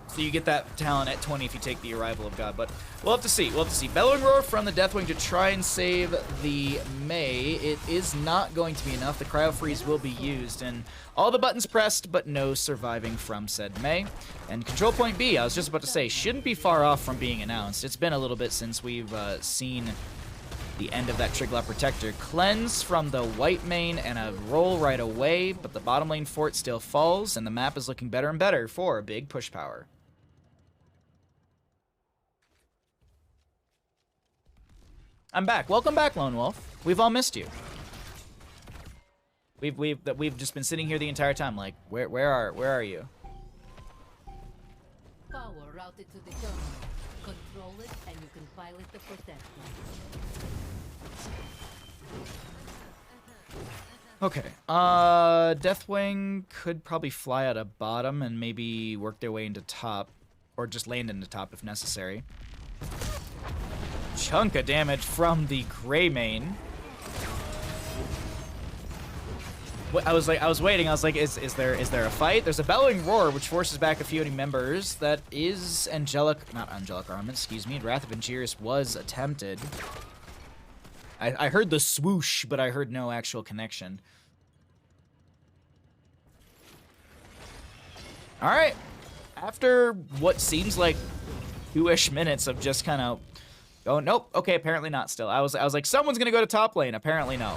So you get that talent at 20 if you take the Arrival of God, but we'll have to see. We'll have to see. Bellowing Roar from the Deathwing to try and save the Mei. It is not going to be enough. The Cryo Freeze will be used, and all the buttons pressed, but no surviving from said Mei. And Control Point B, I was just about to say, shouldn't be far off from being announced. It's been a little bit since we've seen the end of that Triglav Protector. Cleanse from the white main and a roll right away, but the bottom lane fort still falls, and the map is looking better and better for big push power. I'm back. Welcome back, Lone Wolf. We've all missed you. We've just been sitting here the entire time. Like, where are you?
Power routed to the terminal. Control it, and you can pilot the protector.
Okay. Deathwing could probably fly out of bottom and maybe work their way into top, or just land into top if necessary. Chunk of damage from the Grey Mane. I was waiting. I was like, is there a fight? There's a Bellowing Roar, which forces back a few enemy members. That is not Angelic Armament, excuse me. Wrath of Vengeris was attempted. I heard the swoosh, but I heard no actual connection. All right. After what seems like 2-ish minutes of just kind of... Oh, nope. Okay, apparently not still. I was like, someone's gonna go to top lane. Apparently no.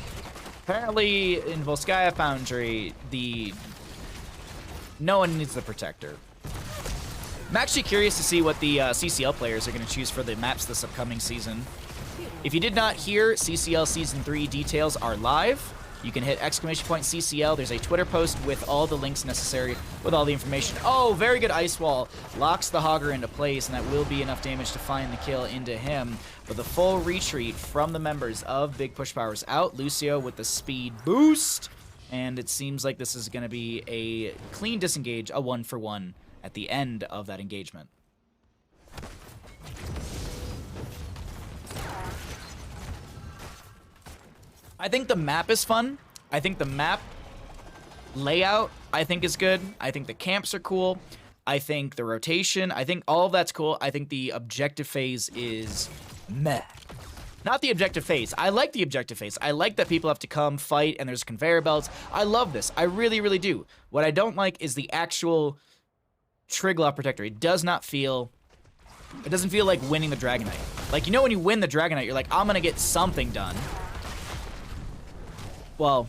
Apparently in Volskaya Foundry, no one needs the Protector. I'm actually curious to see what the CCL players are gonna choose for the maps this upcoming season. If you did not hear, CCL Season 3 details are live. You can hit !CCL. There's a Twitter post with all the links necessary with all the information. Oh, very good Ice Wall. Locks the Hogger into place, and that will be enough damage to find the kill into him. With a full retreat from the members of Big Push Powers out. Lucio with the speed boost. And it seems like this is going to be a clean disengage, a 1-for-1 at the end of that engagement. I think the map is fun. I think the map layout, I think, is good. I think the camps are cool. I think the rotation, I think all of that's cool. I think the objective phase is meh. Not the objective phase. I like the objective phase. I like that people have to come, fight, and there's conveyor belts. I love this. I really, really do. What I don't like is the actual Triglav Protector. It doesn't feel like winning the Dragonite. Like, you know when you win the Dragonite, you're like, I'm gonna get something done. Well,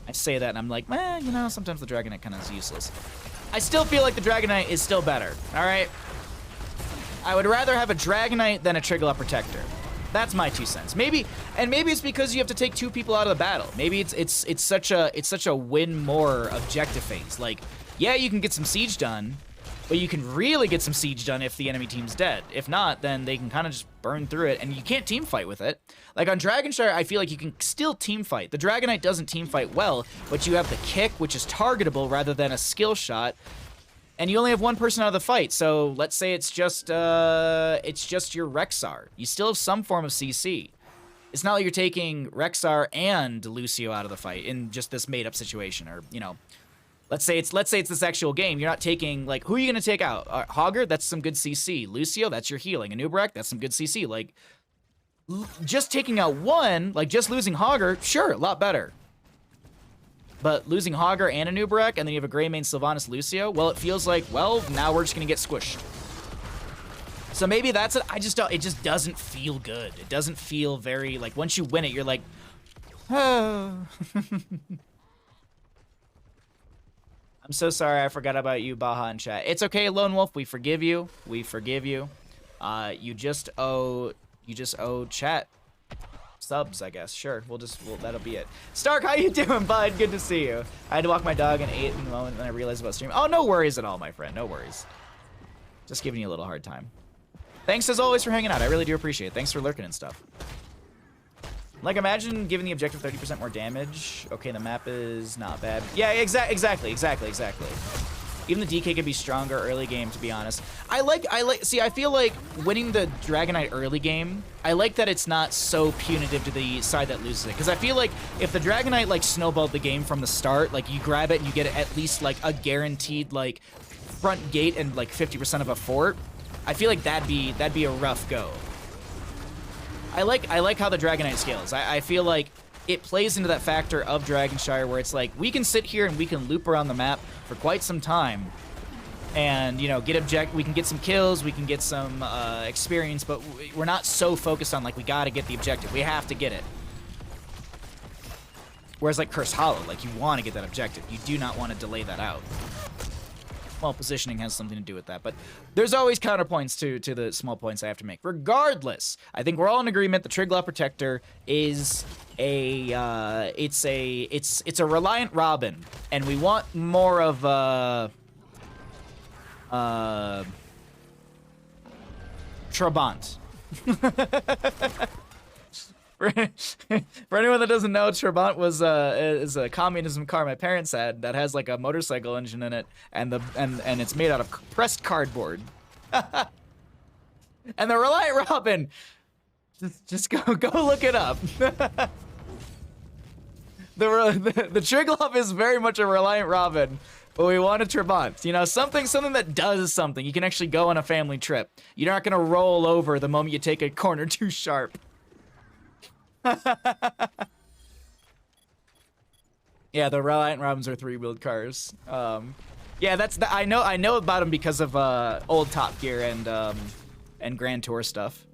I say that and I'm like, you know, sometimes the Dragonite kind of is useless. I still feel like the Dragonite is still better, all right? I would rather have a Dragonite than a Triglav Protector. That's my 2 cents. Maybe it's because you have to take 2 people out of the battle. Maybe it's such a win more objective phase. Like, yeah, you can get some siege done, but you can really get some siege done if the enemy team's dead. If not, then they can kind of just burn through it, and you can't team fight with it. Like on Dragonshire, I feel like you can still team fight. The Dragonite doesn't team fight well, but you have the kick, which is targetable rather than a skill shot. And you only have 1 person out of the fight, so let's say it's just your Rexar. You still have some form of CC. It's not like you're taking Rexar and Lucio out of the fight in just this made-up situation, or you know, let's say it's this actual game. You're not taking like who are you gonna take out? Hogger, that's some good CC. Lucio, that's your healing. Anubrak, that's some good CC. Like just taking out one, like just losing Hogger, sure, a lot better. But losing Hogger and Anubrak, and then you have a Greymane Sylvanas Lucio, well, it feels like, well, now we're just gonna get squished. So maybe that's it. It just doesn't feel good. It doesn't feel very, like, once you win it, you're like, oh. I'm so sorry I forgot about you, Baha in chat. It's okay, Lone Wolf, we forgive you. We forgive you. You just owe chat subs, I guess. Sure, that'll be it. Stark, how you doing, bud? Good to see you. I had to walk my dog and ate in the moment, and then I realized about streaming. Oh, no worries at all, my friend. No worries. Just giving you a little hard time. Thanks as always for hanging out. I really do appreciate it. Thanks for lurking and stuff. Like, imagine giving the objective 30% more damage. Okay, the map is not bad. Yeah, exactly. Even the DK could be stronger early game, to be honest. See, I feel like winning the Dragonite early game, I like that it's not so punitive to the side that loses it. Because I feel like if the Dragonite, like, snowballed the game from the start, like, you grab it and you get at least, like, a guaranteed, like, front gate and, like, 50% of a fort, I feel like that'd be a rough go. I like how the Dragonite scales. I feel like it plays into that factor of Dragonshire where it's like, we can sit here and we can loop around the map for quite some time and, you know, we can get some kills, we can get some experience, but we're not so focused on, like, we gotta get the objective. We have to get it. Whereas, like, Cursed Hollow, like, you want to get that objective. You do not want to delay that out. Well, positioning has something to do with that, but there's always counterpoints to the small points I have to make. Regardless, I think we're all in agreement the Triglav Protector is it's a Reliant Robin, and we want more of Trabant. For anyone that doesn't know, Trabant is a communism car my parents had that has like a motorcycle engine in it, and it's made out of pressed cardboard. And the Reliant Robin, just go look it up. The Triglav is very much a Reliant Robin, but we want a Trabant. You know, something that does something. You can actually go on a family trip. You're not gonna roll over the moment you take a corner too sharp. Yeah, the Reliant Robins are 3-wheeled cars. Yeah, I know about them because of old Top Gear and Grand Tour stuff.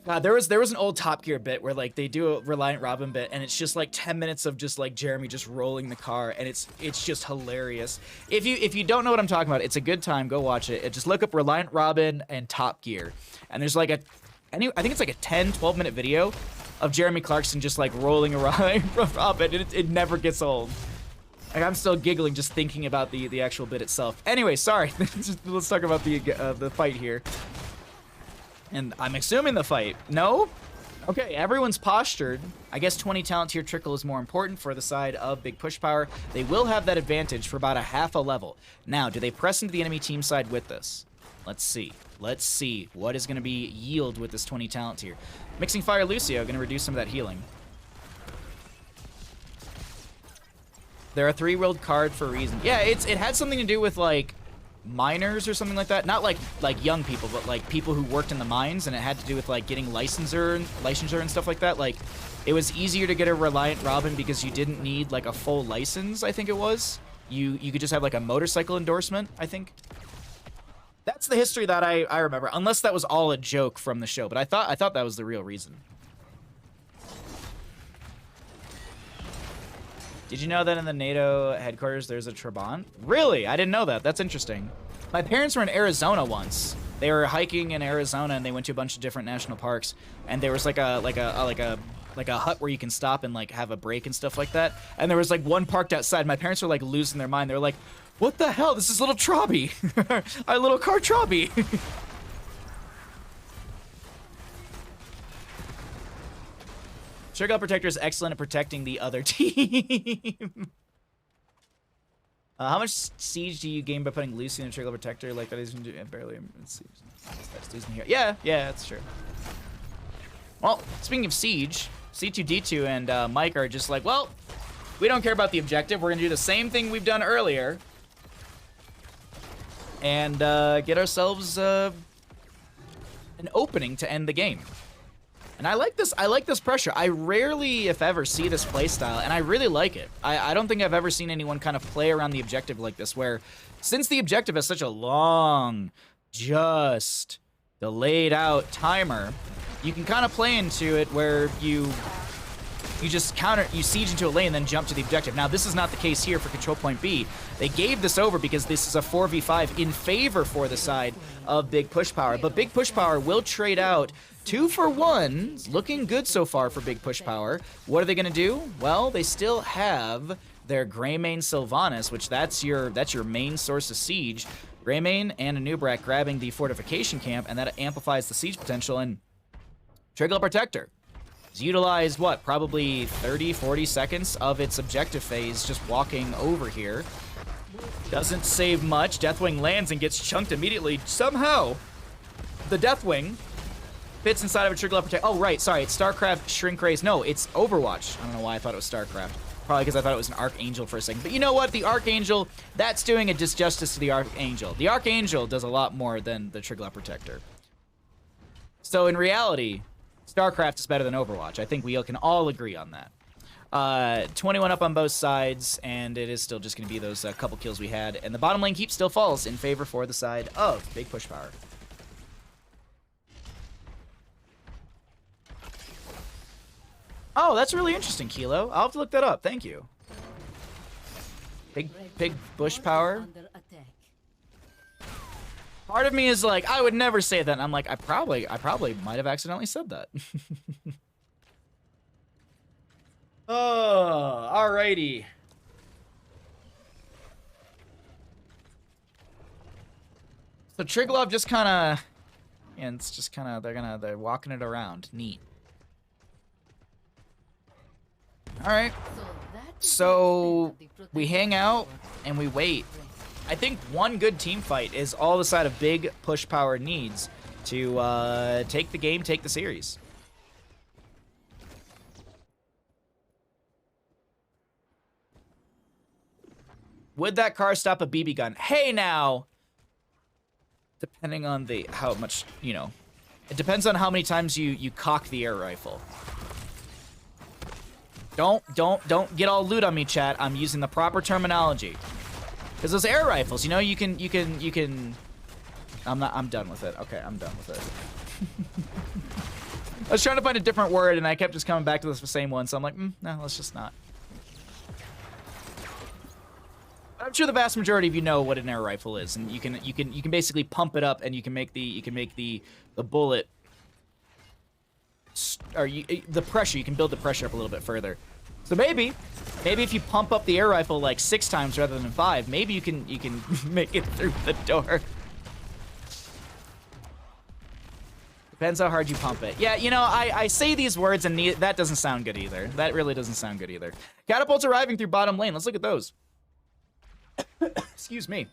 God, there was an old Top Gear bit where like they do a Reliant Robin bit, and it's just like 10 minutes of just like Jeremy just rolling the car, and it's just hilarious. If you don't know what I'm talking about, it's a good time. Go watch it. Just look up Reliant Robin and Top Gear, and there's like I think it's like a 10-12 minute video of Jeremy Clarkson just like rolling around up, and it never gets old. Like, I'm still giggling just thinking about the actual bit itself. Anyway, sorry. Let's talk about the fight here. And I'm assuming the fight. No? Okay, everyone's postured. I guess 20 talent tier trickle is more important for the side of big push power. They will have that advantage for about a half a level. Now, do they press into the enemy team side with this? Let's see. Let's see what is going to be yield with this 20 talent tier. Mixing Fire Lucio going to reduce some of that healing. They're a 3-wheeled card for a reason. Yeah, it had something to do with like miners or something like that. Not like young people, but like people who worked in the mines, and it had to do with like getting licensure and stuff like that. Like it was easier to get a Reliant Robin because you didn't need like a full license, I think it was. You could just have like a motorcycle endorsement, I think. That's the history that I remember, unless that was all a joke from the show, but I thought that was the real reason. Did you know that in the NATO headquarters there's a Trabant? Really? I didn't know that. That's interesting. My parents were in Arizona once, They were hiking in Arizona and they went to a bunch of different national parks, and there was like a hut where you can stop and like have a break and stuff like that. And there was like one parked outside. My parents were like losing their mind. They were like, "What the hell? This is little Trobby, our little car Trobby." Trigger Protector is excellent at protecting the other team. How much siege do you gain by putting Lucy in a Trigger Protector? Like that is barely siege. That's losing here. Yeah, that's true. Well, speaking of siege, C2D2 and Mike are just like, well, we don't care about the objective. We're gonna do the same thing we've done earlier, and get ourselves an opening to end the game. And I like this. I like this pressure. I rarely, if ever, see this playstyle, and I really like it. I don't think I've ever seen anyone kind of play around the objective like this, where since the objective has such a long, just delayed out timer, you can kind of play into it where you just siege into a lane and then jump to the objective. Now, this is not the case here for Control Point B. They gave this over because this is a 4v5 in favor for the side of Big Push Power. But Big Push Power will trade out 2 for 1. Looking good so far for Big Push Power. What are they going to do? Well, they still have their Greymane Sylvanas, which that's your main source of siege. Greymane and a Nubrak grabbing the fortification camp, and that amplifies the siege potential. And Trigger Protector is utilized, what, probably 30, 40 seconds of its objective phase just walking over here. Doesn't save much. Deathwing lands and gets chunked immediately. Somehow, the Deathwing fits inside of a Trigger Protector. Oh, right, sorry, it's StarCraft Shrink Raise. No, it's Overwatch. I don't know why I thought it was StarCraft. Probably because I thought it was an Archangel for a second. But you know what? The Archangel, that's doing a disjustice to the Archangel. The Archangel does a lot more than the Trigger Protector. So in reality, StarCraft is better than Overwatch. I think we can all agree on that. 21 up on both sides, and it is still just going to be those couple kills we had. And the bottom lane keep still falls in favor for the side of Big Push Power. Oh, that's really interesting, Kilo. I'll have to look that up. Thank you. Big Bush Power. Part of me is like, I would never say that. And I'm like, I probably might have accidentally said that. Oh, alrighty. So Triglav just kind of, and it's just kind of, they're walking it around. Neat. All right. So we hang out and we wait. I think one good team fight is all the side of Big Push Power needs to take the game, take the series. Would that car stop a BB gun? Hey now! Depending on how much, you know, it depends on how many times you cock the air rifle. Don't get all loot on me, chat. I'm using the proper terminology. Because those air rifles, you know, you can. I'm done with it. Okay, I'm done with it. I was trying to find a different word, and I kept just coming back to the same one. So I'm like, no, let's just not. I'm sure the vast majority of you know what an air rifle is, and you can basically pump it up, and you can make the bullet, or the pressure. You can build the pressure up a little bit further. So maybe if you pump up the air rifle like 6 times rather than 5, maybe you can make it through the door. Depends how hard you pump it. Yeah, you know, I say these words and that doesn't sound good either. That really doesn't sound good either. Catapults arriving through bottom lane. Let's look at those. Excuse me.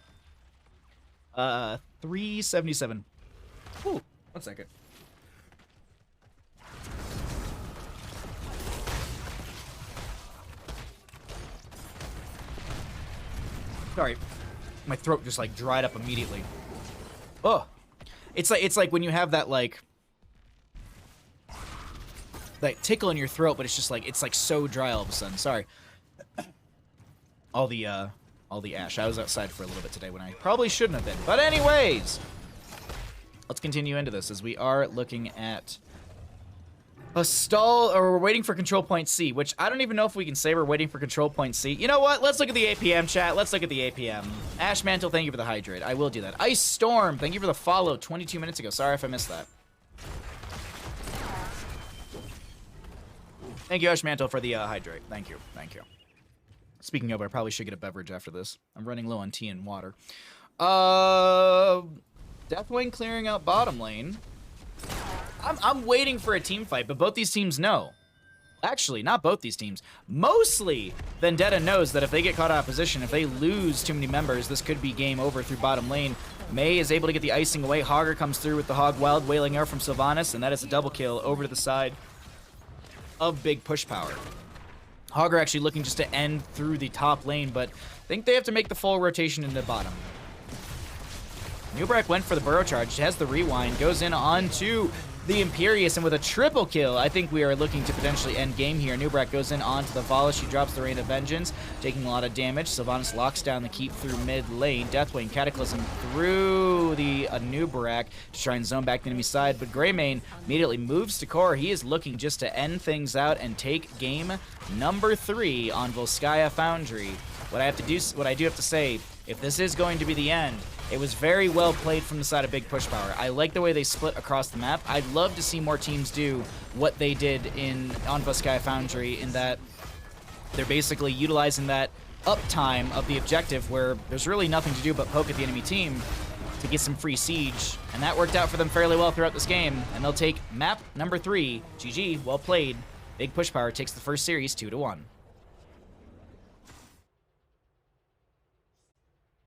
377. Ooh, 1 second. Sorry, my throat just like dried up immediately. Oh, it's like when you have that like tickle in your throat, but it's just like so dry all of a sudden. Sorry. All the ash. I was outside for a little bit today when I probably shouldn't have been. But anyways, let's continue into this as we are looking at A stall, or we're waiting for control point C, which I don't even know if we can say we're waiting for control point C. You know what? Let's look at the APM, chat. Let's look at the APM. Ash Mantle, thank you for the hydrate. I will do that. Ice Storm, thank you for the follow 22 minutes ago. Sorry if I missed that. Thank you, Ash Mantle, for the hydrate. Thank you. Thank you. Speaking of, I probably should get a beverage after this. I'm running low on tea and water. Deathwing clearing out bottom lane. I'm waiting for a team fight, but both these teams know. Actually, not both these teams. Mostly, Vendetta knows that if they get caught out of position, if they lose too many members, this could be game over through bottom lane. May is able to get the icing away. Hogger comes through with the Hog Wild Wailing Arrow from Sylvanas, and that is a double kill over to the side of big push power. Hogger actually looking just to end through the top lane, but I think they have to make the full rotation into the bottom. Nubrak went for the burrow charge, has the rewind, goes in onto the Imperius, and with a triple kill, I think we are looking to potentially end game here. Nubrak goes in onto the Volish, she drops the Rain of Vengeance, taking a lot of damage. Sylvanas locks down the keep through mid lane. Deathwing Cataclysm through the Nubrak to try and zone back the enemy side, but Greymane immediately moves to core. He is looking just to end things out and take game number 3 on Volskaya Foundry. What I do have to say, if this is going to be the end, it was very well played from the side of Big Push Power. I like the way they split across the map. I'd love to see more teams do what they did on Volskaya Foundry, in that they're basically utilizing that uptime of the objective where there's really nothing to do but poke at the enemy team to get some free siege. And that worked out for them fairly well throughout this game. And they'll take map number 3. GG, well played. Big Push Power takes the first series 2-1.